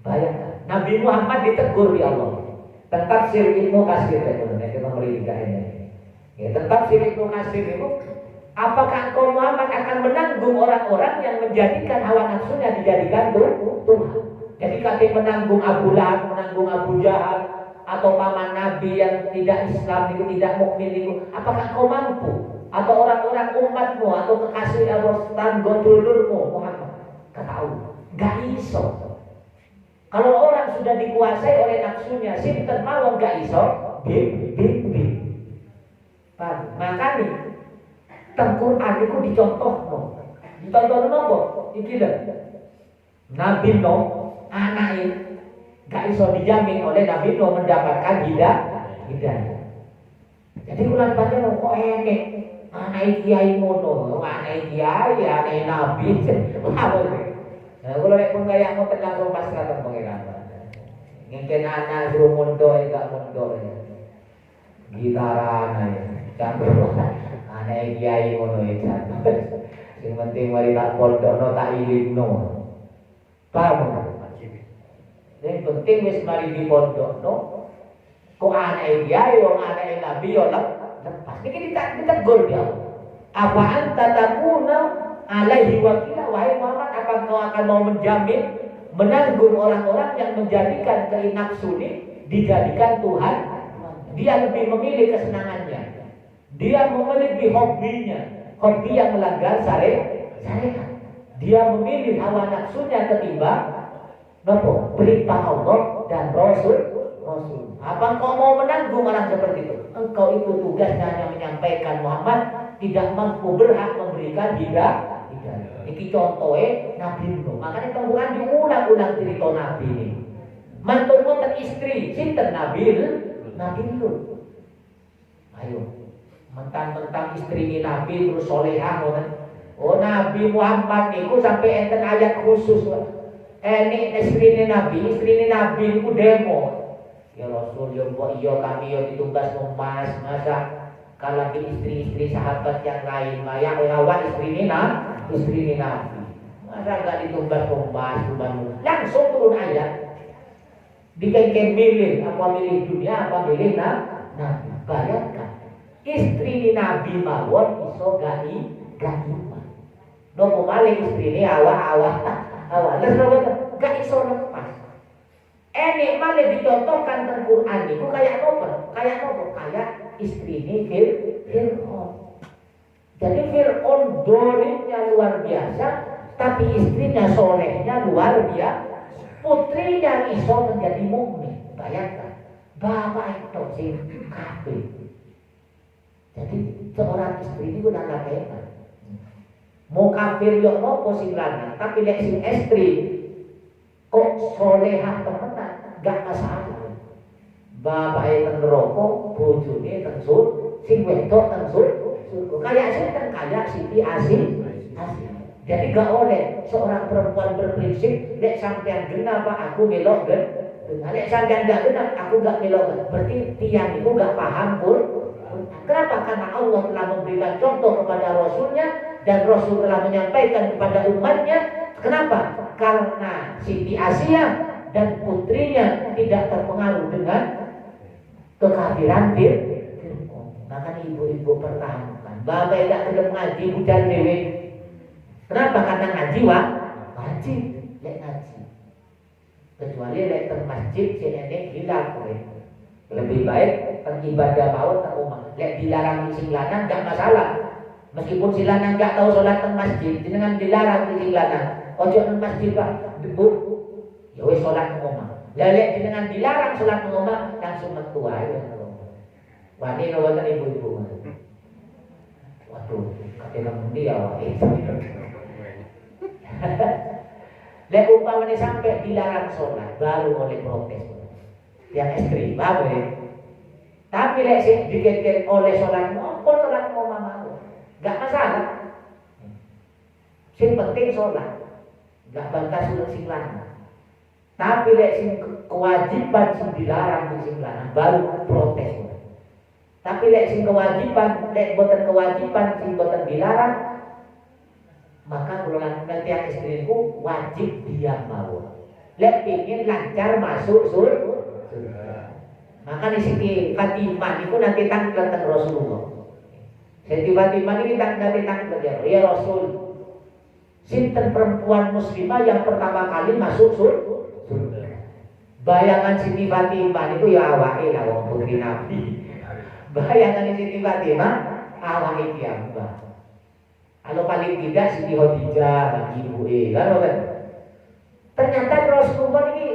Bayangkan Nabi Muhammad ditegur ya Allah. Tetap sirikmu kasir itu kita mereka ini. Ya, tetap sirikmu kasir itu. Apakah engkau Muhammad akan menanggung orang-orang yang menjadikan hawa nafsunya dijadikan Tuhan? Jadi kata menanggung Abu Lahab, menanggung Abu Jahal, atau paman Nabi yang tidak Islam itu, tidak mukmin itu, apakah engkau mampu? Atau orang-orang umatmu atau kekasih atau tangga dulurmu Muhammad? Ketahu, gak iso. Kalau orang sudah dikuasai oleh nafsunya, sinten mawon gak iso, bim. Makanya Quran itu dicontoh apa? Iki lho. Nabi Nuh anake gak iso dijamin oleh Nabi Nuh mendapatkan hidayah. Jadi bulan Badar kok enek anak kiai ngono, anak kiai, anak nabi. Nah, kalau lek pun kayak mau tenang pasrah teng pangeran. Ngeken anak suruh mondok enggak mondok. Gitaran ae. Campur anak kiai ngono iki. Sing penting mari tak pondokno tak ilingno. Paham? Yang penting wis mari di pondokno. Kok anak kiai wong anak nabi yo lepas. Niki ditegur dia. Apa anta takuna alaihi wakila, wahai Muhammad, apa kau akan mau menjamin menanggung orang-orang yang menjadikan nafsu ini dijadikan Tuhan? Dia lebih memilih kesenangannya, dia memiliki hobinya, hobi yang melanggar syariat. Dia memilih hawa nafsunya ketimbang perintah Allah dan Rasul. Apa kau mau menanggung orang seperti itu? Engkau itu tugasnya hanya menyampaikan, Muhammad tidak mampu berhak memberikan hidayah. Iki contohnya Nabi Nuh. Makanya Quran diulang-ulang cerita Nabi ini. Mantul wonten istri, sinten Nabi Nuh. Ayo, mentang-mentang istri ini Nabi terus solehah ngoten. Oh, Nabi Muhammad niku sampai enten ayat khusus. Ini istri ini Nabi niku demo. Ya Rasul, ya mbok iya kami yo ditugas memas, masa kalau istri-istri sahabat yang lain layak rawat istri ini Nabi. Masa enggak ditugas memas, langsung turun ayat. Dikengken milih, apa milih dunia, apa milih Nabi. Bayangkan, istri ini Nabi mawon iso gai iman. Nopo malih istri ini awak. Terus gak iso lepas. Ini malah dicontohkan dalam Quran itu kayak apa? Kayak istri ini Fir'aun. Jadi Fir'aun dolimnya luar biasa, tapi istrinya solehnya luar biasa. Putrinya iso menjadi mukmin. Bayangkan, bapak itu sih kafir. Jadi seorang istri ini udah hebat. Mau kafir yo mau posisi lanang, tapi lek sing istri kok solehah temenan, gak masalah. Bapak teng neraka, bojone teng surga, sing wedok teng surga. Kayak sinten, kayak Siti Asih. Jadi gak oleh seorang perempuan berprinsip, lek sampean genah Pak, aku melok genah. Lek sampean gak genah, aku gak melok genah. Berarti tiang itu gak paham pun. Kenapa? Karena Allah telah memberikan contoh kepada Rasulnya, dan Rasul telah menyampaikan kepada umatnya. Kenapa? Karena Siti Asia dan putrinya tidak terpengaruh dengan kekafiran Fir'aun. Maka ibu-ibu pertahankan. Bapak tidak gelem ngaji bujan dewe. Kenapa? Karena ngaji wajib. Lek ngaji. Kecuali lek teng masjid si nenek hilang. Lebih baik ibadah maut tak umah. Lek dilarang sing lanang gak masalah. Meskipun si lanang gak tahu sholat teng masjid, dengan dilarang sing lanang. Ojo nang masjid Pak, debu. Ya wis salat nang omah. Lah lek jenengan dilarang salat nang omah, langsung metu ae. Wani wonten ibu-ibu. Waduh, katene mundi ya wae. Lek umpamane sampai dilarang salat, baru oleh protes. Yang ekstrim, paham ya? Tapi lek sing dikekek oleh salat, kok salat nang omah mau. Enggak masalah. Sing penting salat. Gak bantah sudah sing lanang. Tapi lek sing kewajiban sing dilarang sing lanang baru protes. Tapi lek sing kewajiban, lek boten kewajiban sing boten dilarang, maka kalau nanti yang istriku wajib diam mawon. Lek ingin lancar masuk surga. Maka di Siti Fatimah itu nanti tanggal teng Rasulullah. Siti Fatimah ini nanti tanggal ya Rasul. Sinten perempuan muslimah yang pertama kali masuk surga. Bayangan Siti Fatimah itu ya awake lah wong putri Nabi. Bayangan Siti Fatimah awake piyambak. Kalau paling tidak Siti Khadijah ibu kan. Ternyata Rasulullah ini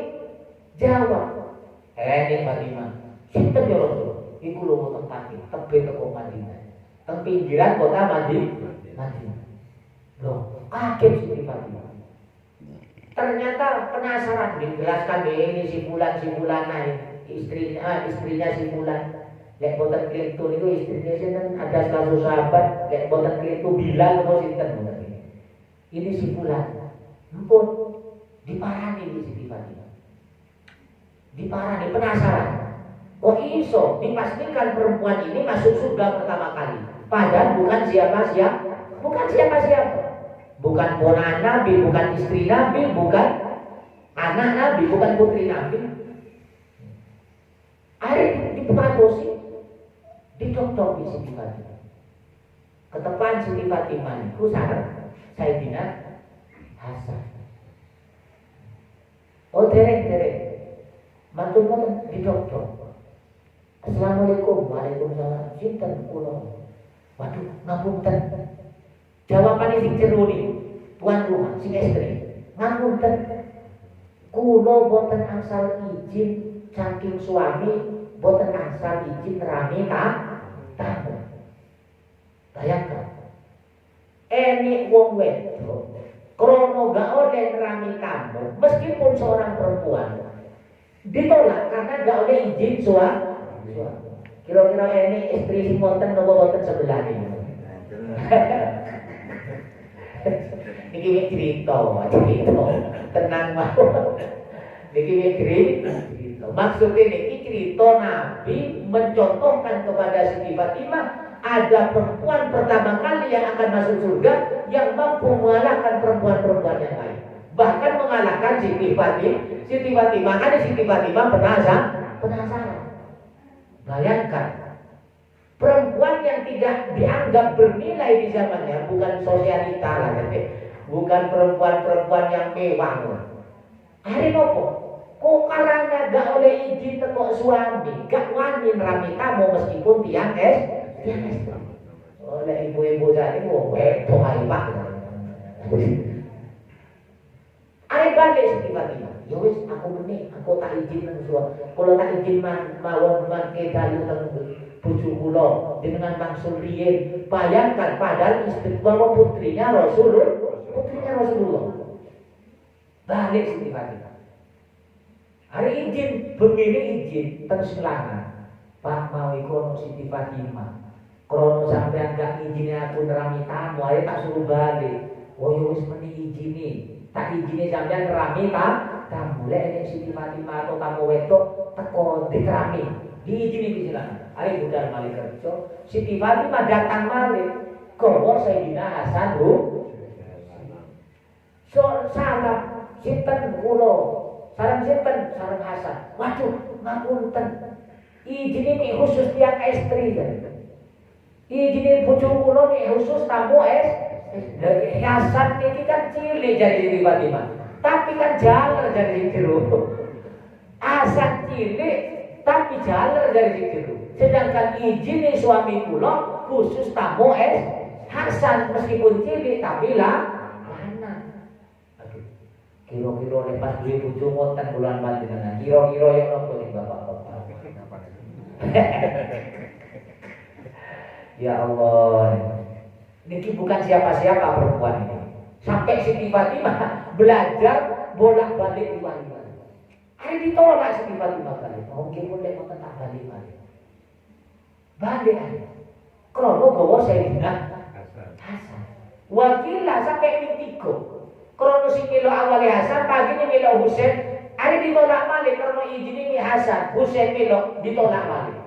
jawab. Ini Fatimah. Sinten ya Rasul? Iku lho tempat iki, tebe teko Madinah. Teng pinggiran kota Madinah. Loh, kaget Siti Fatimah. Ternyata penasaran, dijelaskan ini si Fulana, istrinya si Fulan. Lek boten klintu niku istrinya sinten ada salah sahabat, lek boten klintu Bilal apa sinten ngoten. Ini si Fulan. Ampun, diparani di Siti Fatimah. Diparani penasaran. Kok iso dipastikan perempuan ini masuk surga pertama kali? Padahal bukan siapa-siapa. Bukan ponakan Nabi, bukan istri Nabi, bukan anak Nabi, bukan putri Nabi. Ada diperatosi, didokter di Siti Fatimah. Ketepan Siti Fatimah itu sarang Sayyidina Hasan. Oh derek. Mantun didokter. Assalamualaikum. Waalaikumsalam. Sinten kula? Waduh, ngapunten. Jawabane sing jero niku, tuan rumah sing istri. Ngapunten. Kula boten asal izin saking suami, boten asal izin rame tamu. Bayangkan. Eni wong wedok krono gak oleh rame tamu, meskipun seorang perempuan ditolak karena gak oleh izin suami. Kira-kira ini istri si wonten napa wonten sebelah ini. Niki cerita, tenang mawon. Niki cerita. Maksudnya niki cerita Nabi mencontohkan kepada Siti Fatimah ada perempuan pertama kali yang akan masuk surga yang mampu mengalahkan perempuan-perempuan yang lain. Bahkan mengalahkan Siti Fatimah. Ada Siti Fatimah penasaran. Bayangkan, perempuan yang tidak dianggap bernilai di zamannya, bukan sosialita lah, bukan perempuan-perempuan yang mewah. Hari nopo, kok karena gak oleh izin teko suami, gak wani rame tamu meskipun tiang es. Oleh ibu-ibu tadi, wedok ae Pak. Ayo balik Siti Fatimah. Ya wis aku meneh, aku tak izin nang suami. Kalau tak izin mawon mangke dalu teng bojo kula dengan maksud riyen. Bayangkan padahal istri bawa putrinya Rasulullah. Balik Siti Fatimah. Hari izin, begini izin terus selama. Pak mau iku Siti Fatimah. Krono sampean gak izinnya aku nerami tamu, ayo tak suruh balik. Oh ya wis meneh izini. Tak izini sampean nerami tamu. Lek nek Siti Fatimah atau tamu wedok teko dikerami. Diizini silakan. Ayo budal malih kerja. Siti Fatimah datang malih. Gowo Sayyidina Hasan salam sinten kula. Sareng sinten? Sareng Hasan. Waduh, ngapunten. Izin ini khusus tiang istri. Izin bojo kula nek khusus tamu dari Hasan ini kan cilik jadi Siti Fatimah. Tapi kan jalan dari jero. Hasan cilik tapi jalan dari jero. Sedangkan izin suami kula khusus tamu Hasan meskipun cilik tapi lah kira-kira lepas duwe bojo wonten bulan panjenengan. Kira-kira ya napa ning bapak-bapak. Ya Allah. Niki bukan siapa-siapa perempuan ini. Sampai Siti Fatimah belajar bolak-balik di Wali-Wali. Hari ditolak Siti Fatimah kali. Mungkin boleh tak balik balik. Balik aja. Krono gowo Sayyidina Hasan. Wakilah sampai minggu. Krono sing milo awali Hasan, paginya milo Husain, ada ditolak balik krono izin ini Hasan, Husain milo ditolak balik.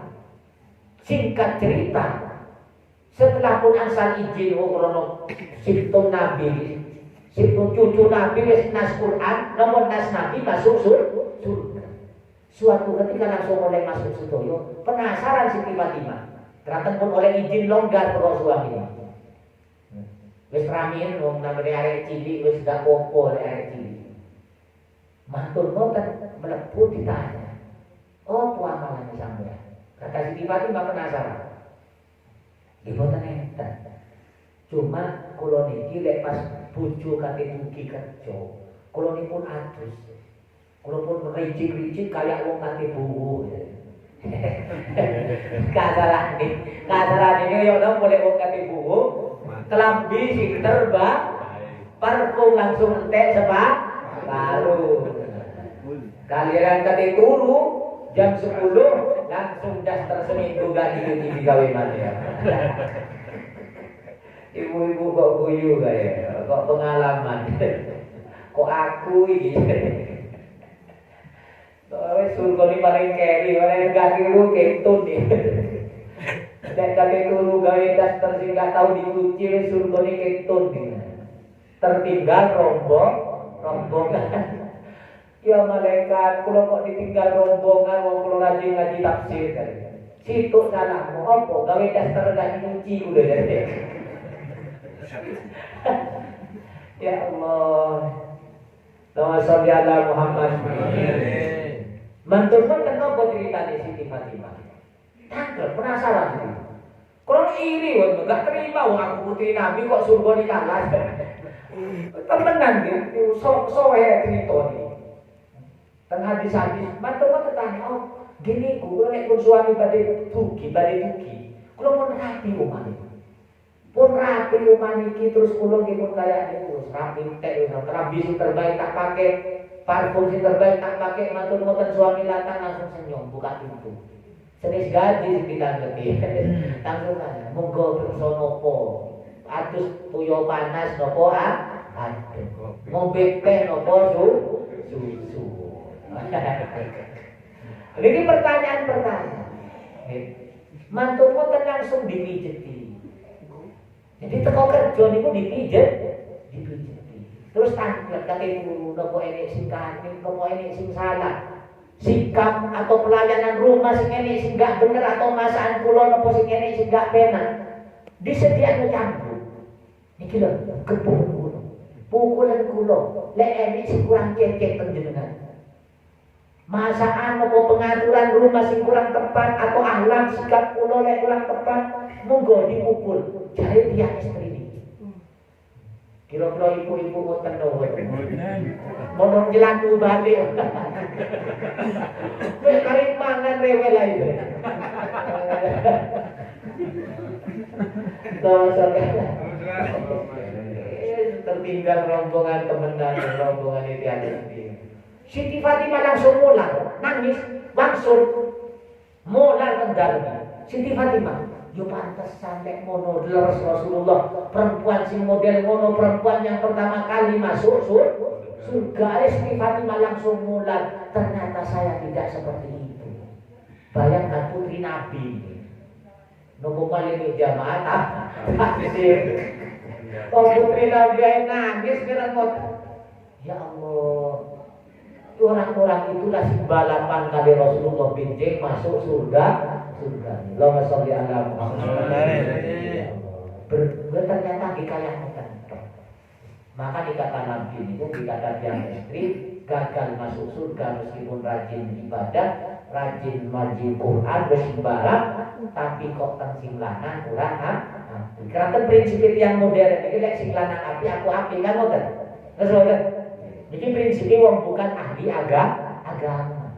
Singkat cerita, setelah pun asal izin krono siptun Nabi, siptun cucu Nabi wis nas Quran, nomor nas Nabi masuk surga. Suatu ketika langsung oleh masuk sedoyo, penasaran Siti Fatimah. Ternyata pun oleh izin longgar pro suaminya. Wis ramin wong namane arek cilik wis gak popo arek cilik. Mantul boten mlebu ditanya. Oh, amalan sampean. Kata Siti Fatimah penasaran. Nggih boten enten. Cuma kula niki lek pas bojo kate mugi kerja, kula nipun adus. Kula pun ricik-ricik kaya wong kate buwu. Kasaran ini yo boleh wong kate buwu. Kelambi sing terbang, parfum langsung entek Baru. Kaliran tadi turu jam 10 langsung daster seminggu gak di gawe mana ya. Ibu-ibu kok guyu kayak, kok pengalaman. Kok aku ini. Wes surga ni paling keri, paling gak kiru kentun nih. Dan kali turu gawe daster sing gak tau dicuci wes surga ni kentun nih. Tertinggal rombongan. Ya malaikat, kalau kok ditinggal rombongan, wong kulo rajin ngaji tafsir kan. Situ salahmu apa? Gawe daster gak dicuci udah deh. Ya Allah. Allahumma sholli ala Muhammad. Mantul kenapa ceritanya Siti Fatimah? Tanggal penasaran sih. Kalau iri, gak terima wong aku putri Nabi kok surga dikalah. Temenan gitu, so ya cerita nih. Dan hadis-hadis, mantul tanya, oh gini, gue lek pun suami pada tuki, kalau pun rapi rumah ini, pun rapi rumah ini, terus pulang pun kayak itu, rapi teh, terapi sih terbaik tak pakai, parfum sih terbaik tak pakai, mantul suami datang langsung senyum, buka pintu. Senis gaji kita ngerti, langsung aja, monggo bersonopo, atus puyo panas nopo aduh, ngombe teh nopo susu. Ini pertanyaan pertama. Mantumu kan langsung dipijeti. Jadi teko kerja niku dipijeti. Terus tanglet kate guru nopo enek sing kanthi, nopo enek sing salah. Sikap atau pelayanan rumah sing enek sing gak bener atau masakan kula nopo sing enek sing gak bener. Disediakno campur. Iki lho kepung kula. Pukulan kula, lek enek sing kurang cecek panjenengan. Masakan atau pengaturan rumah sing kurang tepat atau akhlak sikap kula lek kurang tepat monggo dipukul jare dia istri ini. Kira-kira ibu-ibu ngoten lho. Mono nyelangu balik. Wis kari mangan rewel ae. Tertinggal rombongan temenan rombongan itu ada sendiri. Siti Fatimah langsung mular, nangis, langsung mular mendalam. Siti Fatimah, yo pantas sampai mono leres Rasulullah, perempuan sing model mono, perempuan yang pertama kali masuk surga. Siti Fatimah langsung mular. Ternyata saya tidak seperti itu. Bayangkan putri Nabi, nopo paling jamaah oh putri Nabi nangis kira ya Allah. Orang-orang itulah si balapan kali Rasulullah bincang masuk surga. Allahumma sholli ala Muhammad. Ternyata dikayang kentok. Maka dikata Nabi itu dikata yang istri gagal masuk surga meskipun rajin ibadah, rajin maji Quran, bersembarang, tapi kok sing lanang kurang karena prinsip yang modern ini lek sing lanang api aku api kan ngoten. Terus jadi prinsipnya wong bukan ahli agama.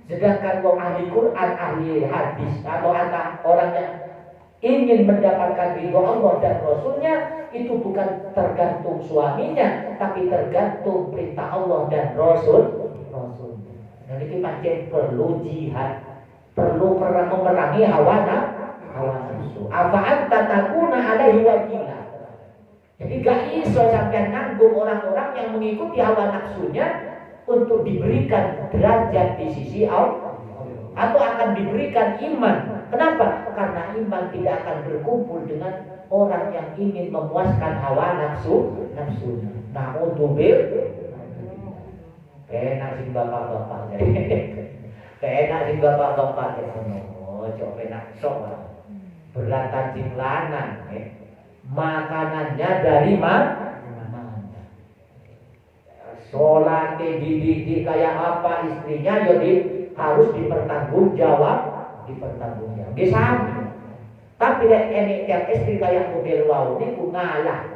Sedangkan wong ahli Quran, ahli hadis atau orang yang ingin mendapatkan ridho Allah dan Rasulnya itu bukan tergantung suaminya, tapi tergantung perintah Allah dan Rasul. Dan itu pancen perlu jihad, perlu memerangi hawa nafsu. Apa anta takuna alaihi wakila. Jadi gak iso sampai nanggung orang-orang yang mengikuti hawa nafsunya untuk diberikan derajat di sisi Allah atau akan diberikan iman. Kenapa? Karena iman tidak akan berkumpul dengan orang yang ingin memuaskan hawa nafsunya. Nah, untuk enak sih bapak-bapak. Enak sih bapak-bapak. Coba enak sok. Berlatan sing lanang. Makanannya dari mana? Sholat dididik kayak apa istrinya jadi harus dipertanggungjawab. Di samping. Tapi ini yang istri kayak model wau ini ngalah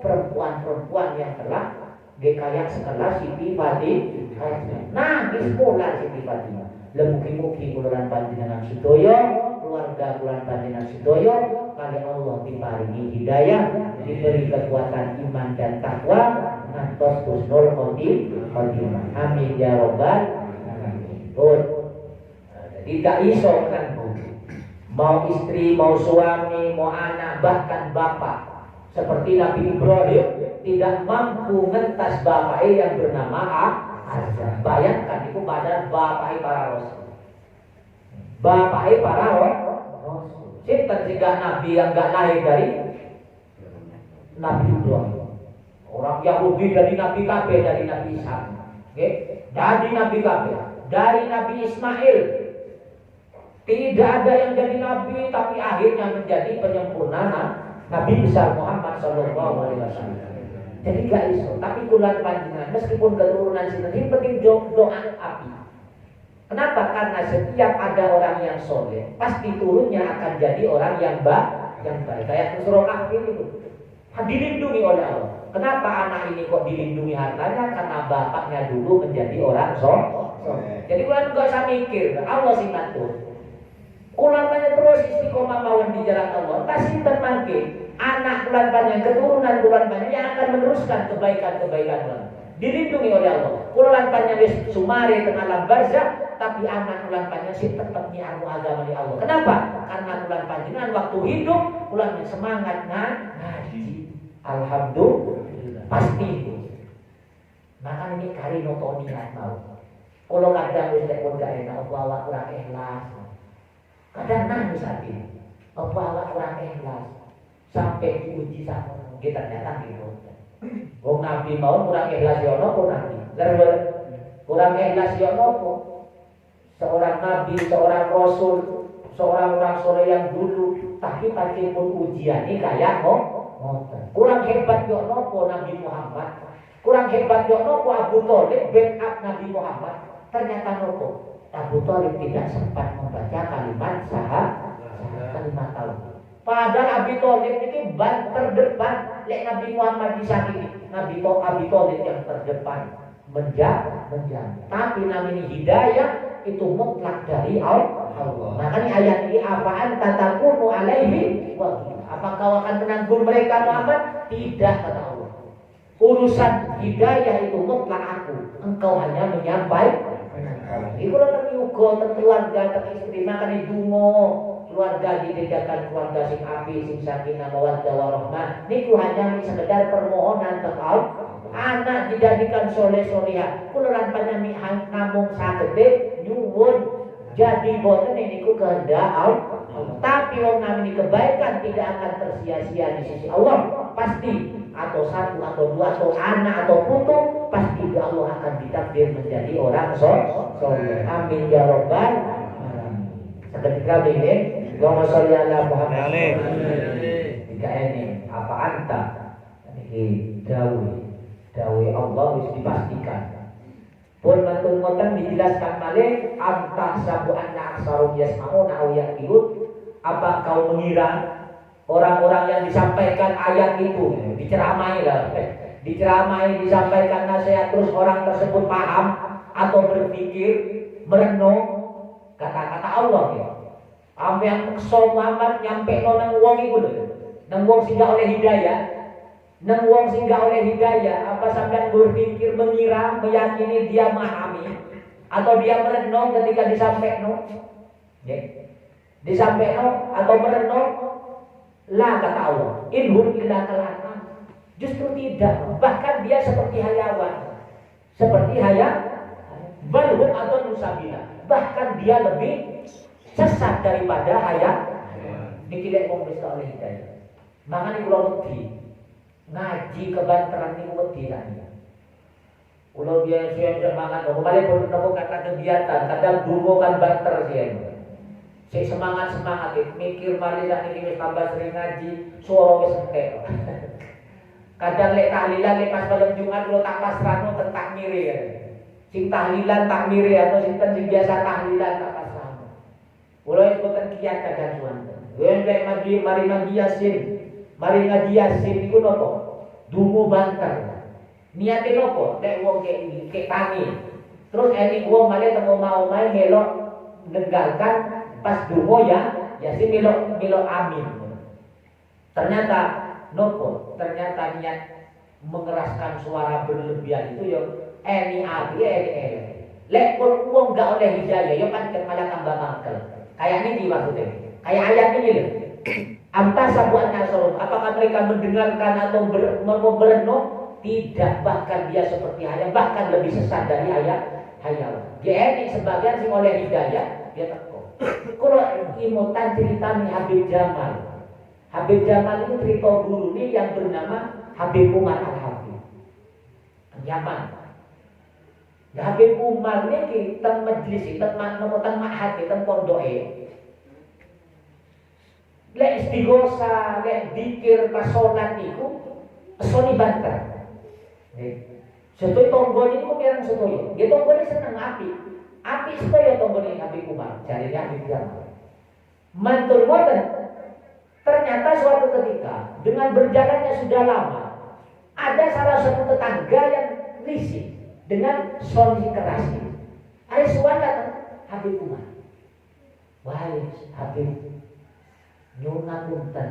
perempuan-perempuan yang telah kayak sekelas Siti Fatimah. Nangis pula Siti Fatimah. Mugi-mugi kuluran panjenengan sedaya, keluarga kuluran panjenengan sedaya kali Allah diparingi hidayah, diberi kekuatan iman dan takwa, ngantos husnul khotimah. Amin ya rabbal alamin. Jadi gak iso menanggung. Mau istri, mau suami, mau anak, bahkan bapak. Seperti Nabi Ibrahim tidak mampu ngentas bapaknya yang bernama Azar. Bayangkan itu pada bapaknya para rasul. Bapaknya para rasul. Sinten sehingga Nabi yang gak lahir dari Nabi Ibrahim. Orang Yahudi dari Nabi Kabeh, dari Nabi Ishak. Okay? Dari Nabi Kabeh, dari Nabi Ismail. Tidak ada yang jadi Nabi, tapi akhirnya menjadi penyempurna Nabi besar Muhammad Sallallahu Alaihi Wasallam. Jadi gak iso, tapi kulan panjenengan meskipun keturunan sinten, yang penting doa api. Kenapa? Karena setiap ada orang yang soleh, pasti turunnya akan jadi orang yang baik. Kayak surah Kahfi itu, dilindungi oleh Allah. Kenapa anak ini kok dilindungi hartanya? Karena bapaknya dulu menjadi orang soleh. Jadi kulan gak usah mikir, Allah sing ngatur. Kulan banyak terus istiqomah mawon di jalan Allah. Kasih termangke anak kulan banyak, keturunan kulan banyak yang akan meneruskan kebaikan-kebaikan Allah. Dilindungi oleh Allah. Kulan banyak wis sumare teng alam barzah, tapi anak kulan banyak sih tetap nyiaru agama di Allah. Kenapa? Karena kulan panjenengan waktu hidup kulan semangat ngaji. Alhamdulillah. Pasti. Maka ini kali nonton niat mau. Kalau kadang wis nek pun gak enak, Allah kurang ikhlas. Kadang nangis hati, apa awak kurang ikhlas sampai diuji sama kita ternyata gitu. Oh Nabi mau kurang ikhlas ya nopo Nabi, kurang ikhlas ya nopo. Seorang Nabi, seorang Rasul, seorang orang soleh yang dulu, tapi pasti pun ujian ini kayak kurang hebat ya nopo Nabi Muhammad, kurang hebat ya nopo Abu Thalib backup Nabi Muhammad, ternyata nopo. Abu Thalib tidak sempat membaca kalimat kalimat tauhid. Padahal Abu Thalib ini ban terdepan, lek Nabi Muhammad disakiti. Nabi Thalib yang terdepan menjaga. Tapi namanya hidayah itu mutlak dari Allah. Makanya ayat ini apaan tatakunu alaihi wa apakah kau akan menanggung mereka Muhammad? Tidak, kata Allah. Urusan hidayah itu mutlak aku. Engkau hanya menyampaikan. Iku ora yuga keluarga istri makan dungo keluarga dibedakan keluarga sing api sing sakinah mawaddah warahmah niku hanya sekedar permohonan tekau anak dijadikan soleh-solehah kula panjang namung sagede nyuwun jadi boten niku kehendak Allah. Tapi wong namanya kebaikan tidak akan tersia-sia di sisi Allah pasti, atau satu atau dua atau anak atau putu pasti Allah akan ditakdir menjadi orang soleh. Amin ya rabbal alamin. Seketika ini Allahumma sholli ala Muhammad. Jika ini apa anta ini dawe Allah harus dipastikan. Pun matur ngoten dijelaskan malih anta sabu anna aksarum yasmauna aw yaqilun. Apa kau mengira orang-orang yang disampaikan ayat itu diceramai lah, disampaikan nasihat terus orang tersebut paham atau berpikir merenung kata-kata Allah ya. Apa yang kesel Muhammad nyampe nang wong iku lho. Nang wong sing oleh hidayah, apa sampean berpikir mengira, meyakini dia memahami atau dia merenung ketika disampaikan? Ya. Disampaikan atau merenung lah kata Allah inhum illa kal'anam, justru tidak, bahkan dia seperti hayawan, balhum atau nusabila, bahkan dia lebih sesat daripada hayawan. Dikilek wong wis oleh hidayah. Makanya kula wedi ngaji kebanteran niku wedi kan. Kula biyen semangat kembali pun nemu kata kegiatan, kadang dungo kan banter sih. Si semangat mikir mari sak iki wis tambah sering ngaji, suara wis entek. Kadang lek tahlilan lek pas malam Jumat kula tak pasrahno teng takmire ya. Sing tahlilan takmire atau sinten sing biasa tahlilan tak pasrahno. Kula wis boten kiat kadang suwan. Yen lek mari ngaji Yasin iku napa? Dungo banter. Niate napa? Lek wong kek tangi. Terus enik wong male temu mau main melok nenggalkan pas dungo ya si milo amin. Ternyata nopo, ternyata niat mengeraskan suara berlebihan itu ya eni abi eni. Lek pun uang gak oleh hidayah ya pancen malah tambah mangkel. Kayak ini maksudnya. Kayak ayat ini loh. Anta sabuan nasrul, apakah mereka mendengarkan atau merenung? Tidak, bahkan dia seperti hayam, bahkan lebih sesat dari hayam. Dia ini sebagian sing oleh hidayah, dia teko. Kalau imutan cerita nih Habib Jamal. Habib Jamal itu cerita guru nih yang bernama Habib Umar Al-Habib. Yaman. Ya, Habib Umar ini kita majlis, kita ma'had, kita pondoke. Lek istighosa, lek dikir pas sholat itu soni banter. Setuju tonggol itu mirang setuju. Dia tonggol ini senang api supaya tonggol ini api kumar. Jadinya api Jamal. Mantul moten. Ternyata suatu ketika dengan berjalannya sudah lama, ada salah satu tetangga yang risih dengan soni keras ini. Ada suara datang Habib Umar. Wahai Habib, nyuna punten,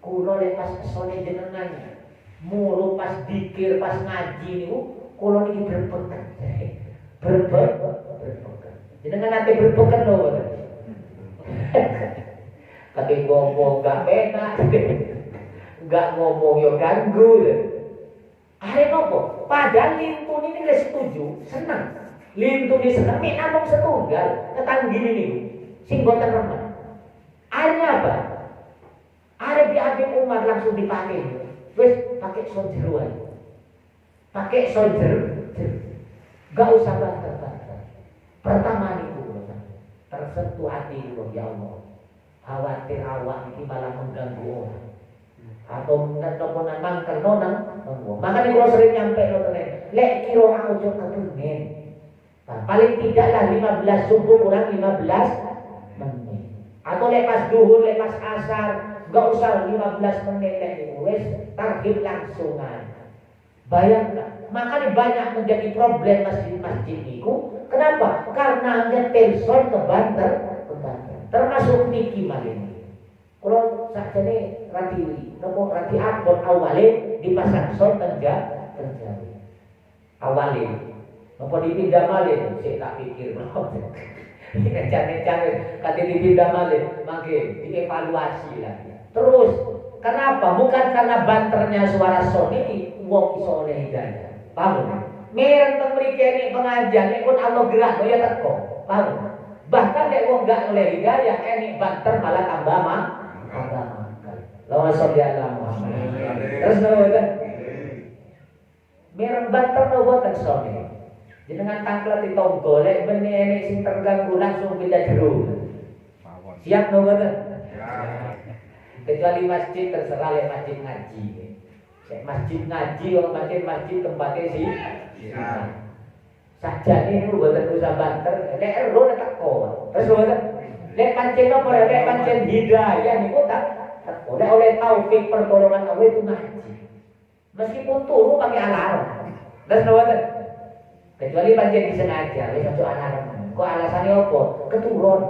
kulo lepas sone jenengan, mulu pas dikir, pas ngaji niku, kulo niki berpekan, berpekan. Jenengan nanti berpekan loh, kata ngomong gak enak, gak ngomong yo ganggu. Akhirnya nopo, padahal lintun ini gak setuju, senang. Lintun ini senang, ini namung setunggal, ketanggi ini, sing boten remen. Akhirnya apa? Akhirnya di Habib Umar langsung dipakai. Wes pakai soldier aja. Pakai soldier. Gak usah banter-banter. Pertama itu tersentuh hati itu ya Allah. Khawatir awak ini malah mengganggu orang. Atau netoponan mangkel nonang. Makanya kalau sering nyampe nonang, lek kiro aku jauh keturnen. Paling tidaklah 15 subuh kurang 15 menit. Atau lepas duhur, lepas asar, gak usah 15 menit lagi, wes tarhib langsungan. Bayangkan, makanya banyak menjadi problem masjid-masjid itu. Kenapa? Karena ngetel son ke banter, termasuk niki malin. Kalau saja nih rati abon awalnya dipasang son terjadi. Awalnya, apa dipindah malin? Saya tak pikir. Jangan kata dipindah malin, makin dievaluasi lagi. Terus, kenapa? Bukan karena banternya suara son ini wong iso oleh hidayah. Paham? Mereng temriki ini pengajian, ini pun Allah gerak, ya teko. Paham? Bahkan nek wong gak oleh hidayah, ini banter malah tambah mangkal. Allahumma sholli ala Muhammad. Terus nopo mereng banter nopo ten son ini. Jenengan tangklet ditonggo lek beni enek sing terganggu langsung pindah jero. Siap no boten? Kecuali masjid terserah lek masjid ngaji. Lek masjid ngaji orang masjid tempatnya sih. Sajane niku boten usah banter, lek ero teko. Terus boten? Lek pancen apa lek pancen hidayah niku tak teko. Lek oleh taufik pertolongan Allah itu ngaji. Meskipun turu pakai alarm. Terus boten? Kecuali pancen disengaja, wis ojo alarm. Kok alasannya apa? Keturun.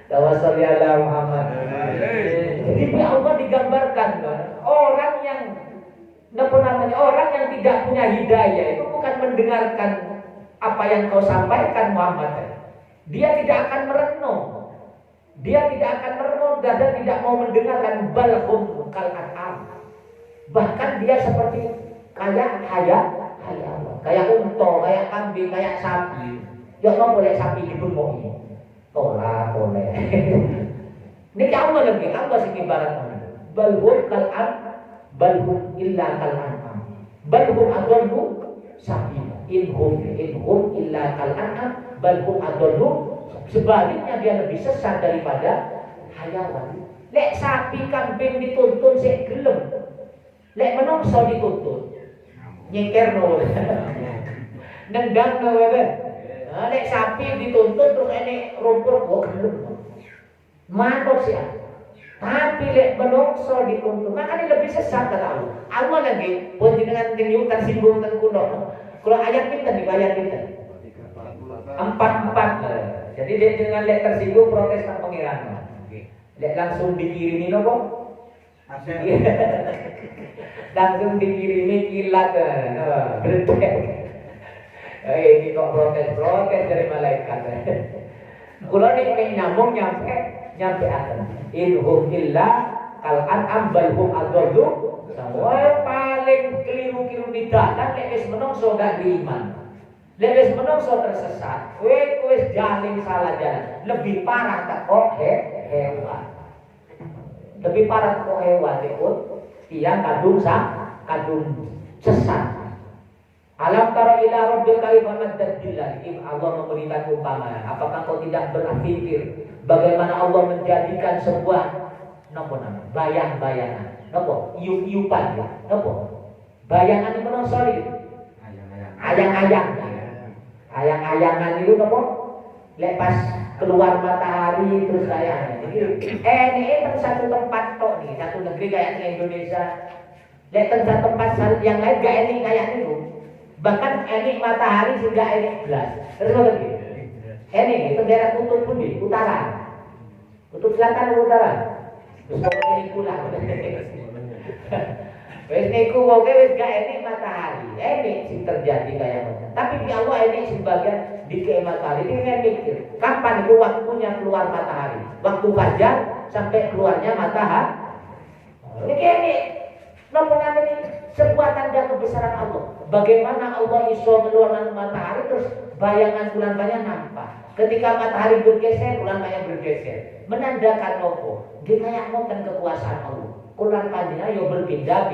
Tawassul ala Muhammad. Jadi Allah digambarkan orang yang orang yang tidak punya hidayah itu bukan mendengarkan apa yang kau sampaikan Muhammad. Dia tidak akan merenung. Dia tidak akan merenung dan tidak mau mendengarkan balhum kal an'am. Bahkan dia seperti kayak kayak unta, kayak kambing, kayak sapi. Ya nggak boleh sapi dibengok ini. Tolak boleh. Ini Allah lagi, Allah sih ibarat balhum kal'an, balhum illa kal'an, balhum adollu sapi. Inhum illa kal'an, balhum adollu. Sebaliknya dia lebih sesat daripada hayawan. Lek sapi kambing dituntun sik gelem. Lek menungso dituntun nyengker no. Nendang no wewe. Lek sapi dituntun terus ini rumput kok gelem. Mantuk sih. Tapi lek menungso dituntun, makanya lebih sesat kata Allah. Allah lagi pun dengan tenyutan singgung ten kuno. Kalau ayat kita dibayar kita. 4. Jadi dia dengan lek tersinggung protes nang pengiran. Lek langsung dikirimi nopo? Langsung dikirimi kilat, gredek. Ini kok protes dari malaikat. Kulo nek nyambung nyampe akan. Inhum illa kal an'am bal hum adallu. Semua paling keliru di dalan nek wis menungso gak beriman. Nek wis menungso tersesat, kowe wis jaling salah jalan. Lebih parah teko hewan. Lebih parah teko hewan itu tiang kadung sesat. Alam tara ila rabbil kaifa maddadillah. Allah memberikan umpama. Apakah kau tidak berpikir bagaimana Allah menjadikan sebuah bayang-bayangan, iup-iupan, bayangan itu sorry, ayang-ayangan itu lepas keluar matahari terus kayak ini satu tempat tok nih, satu negeri kayak di Indonesia. Lihat satu tempat yang lain gak ini kayak itu. Bahkan enik matahari sehingga enik belas. Terus apa lagi? Enik itu daerah kutub pun di utara, kutub selatan atau utara. Terus kau ini pulang. Wes niku wong wis gak enik matahari. Enik sing terjadi kayak macam. Tapi di Allah enik sebagian di matahari. Ini mikir, kapan itu waktunya keluar matahari? Waktu fajar sampai keluarnya matahari. Ini nopo ini sebuah tanda kebesaran Allah. Bagaimana Allah iso mengeluarkan matahari terus bayangan bulan banyak nampak. Ketika matahari bergeser, bulan banyak bergeser. Menandakan nopo? Dia kayak ngoten kekuasaan Allah. Bulan panjangnya yo berpindah.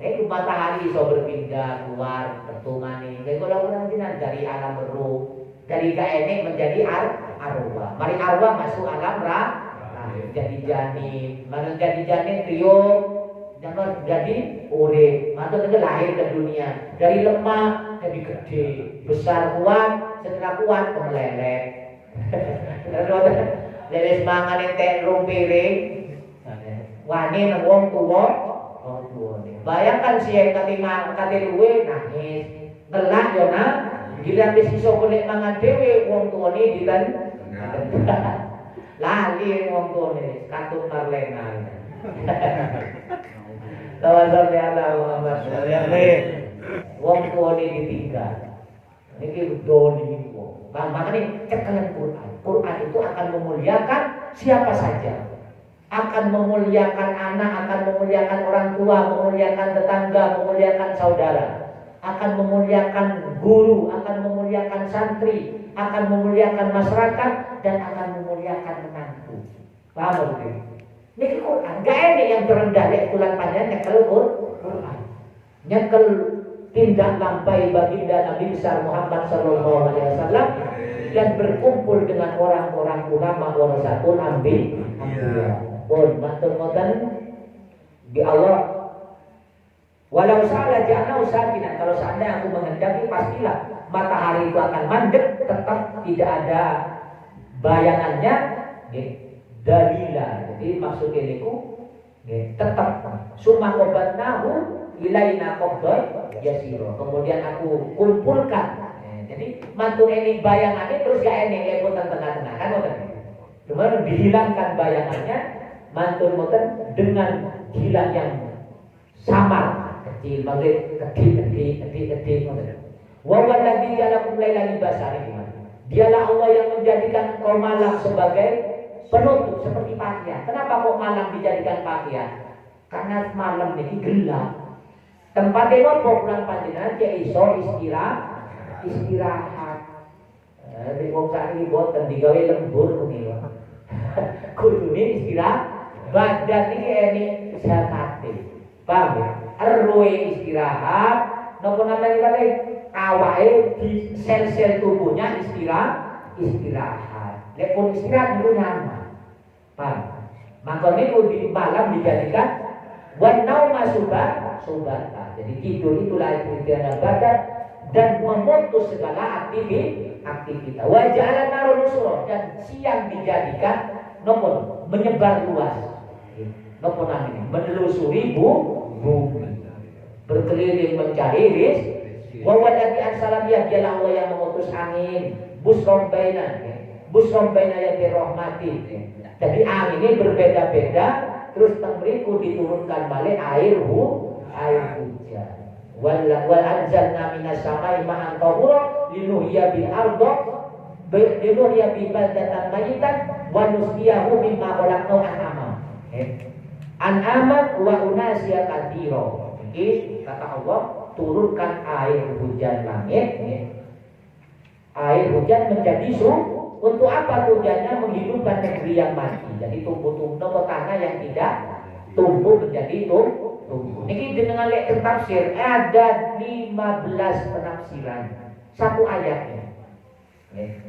Itu matahari iso berpindah keluar pertumani. Kayak kalau dari alam roh, dari gaenek menjadi arwah. Mari arwah masuk alam jadi janin, mana jadi janin trium, jangan jadi urip, maksudnya lahir ke dunia dari lemah jadi gede, besar kuat, setelah kuat meleleh. Dari semangat yang terung piring, wani nang wong tua. Bayangkan si yang kate luwe nangis, gelak yo nak, gila wis iso golek mangan dhewe wong tuane ditan. Lali wong tuane katut marlena. Tawassul ala Muhammad sallallahu alaihi wong tuane ditinggal. Niki doni wong. Makanya cekalan Quran. Quran itu akan memuliakan siapa saja. Akan memuliakan anak, akan memuliakan orang tua, memuliakan tetangga, memuliakan saudara. Akan memuliakan guru, akan memuliakan santri, akan memuliakan masyarakat, dan akan memuliakan menantu. Paham betul? Ini Quran. Gak ada yang terendah lihat tulang panjang nyekel Quran. Nyekel tindak lampai baginda Nabi besar Muhammad sallallahu alaihi wasallam dan berkumpul dengan orang-orang ulama warasatul anbiya. Pun matur-matur di Allah. Walau salah ja'na sakinan, kalau seandainya aku menghendaki pastilah matahari itu akan mandek, tetap tidak ada bayangannya, dalila. Jadi maksudnya niku tetap summa qabatnahu ilaina qabdan yasira. Kemudian aku kumpulkan. Jadi matur ini bayangannya terus gak ini lepotan tengah-tengah kan ngoten. Kemudian dihilangkan bayangannya mantur-mantur dengan hilang yang samar. Kecil, maghrib, kecil. Wa wallazi ja'alakum laila libasa. Dialah Allah yang menjadikan engkau malam sebagai penutup seperti pakaian. Kenapa kok malam dijadikan pakaian? Karena malam ini gelap. Tempat dewa bulan panjenengan ya iso istirahat. Di wong sakniki boten digawe lembur niku. Kudune istirahat, badan iki enik sehate. Paham ya? Arwah istirahat, nopo namanya kali awake di sel-sel tubuhnya istirahat. Lek pun istirahat itu nyaman. Paham? Maka niku di malam dijadikan wan nauma subata. Jadi tidur itulah istirahat badan dan memutus segala aktivitas. Wa ja'ala narun nusura, dan siang dijadikan nopo menyebar luas. Nopo namanya menelusuri bumi. Berkeliling mencari rizki. Wa wadati an-salamiyah, dialah Allah yang mengutus angin busron bainan, busrom baina yadi rahmati. Jadi angin ini berbeda-beda, terus tengriku diturunkan balik air hujan. Wal anzalna minas samai ma'an tahura linuhya bil ardo linuhya bi baldatan mayitan wa nusqiyahu mimma khalaqna an'ama. An'ama wa unasiya katsira. Ini kata Allah, turunkan air hujan langit. Air hujan menjadi untuk apa tujuannya? Menghidupkan negeri yang mati. Jadi tumbuh-tumbuh tanah yang tidak tumbuh menjadi tumbuh. Ini dengan lihat tafsir ada 15 penafsiran satu ayatnya.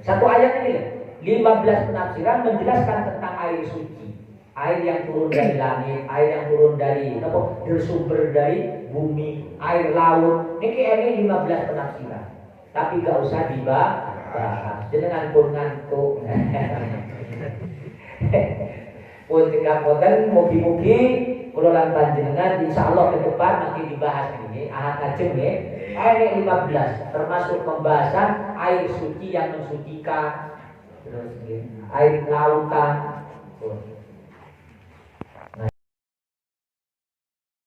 Satu ayat ini 15 penafsiran menjelaskan tentang air suci, air yang turun dari langit, air yang turun dari bersumber dari bumi, air laut. Ini 15 penafsiran. Tapi gak usah dibahas. Dengan pun ngantuk. Pun tinggal boten mugi-mugi kula lan panjenengan insyaallah ke depan nanti dibahas ini ahad ngajeng nggih. Ayat 15 termasuk pembahasan air suci yang mensucikan, terus air lautan.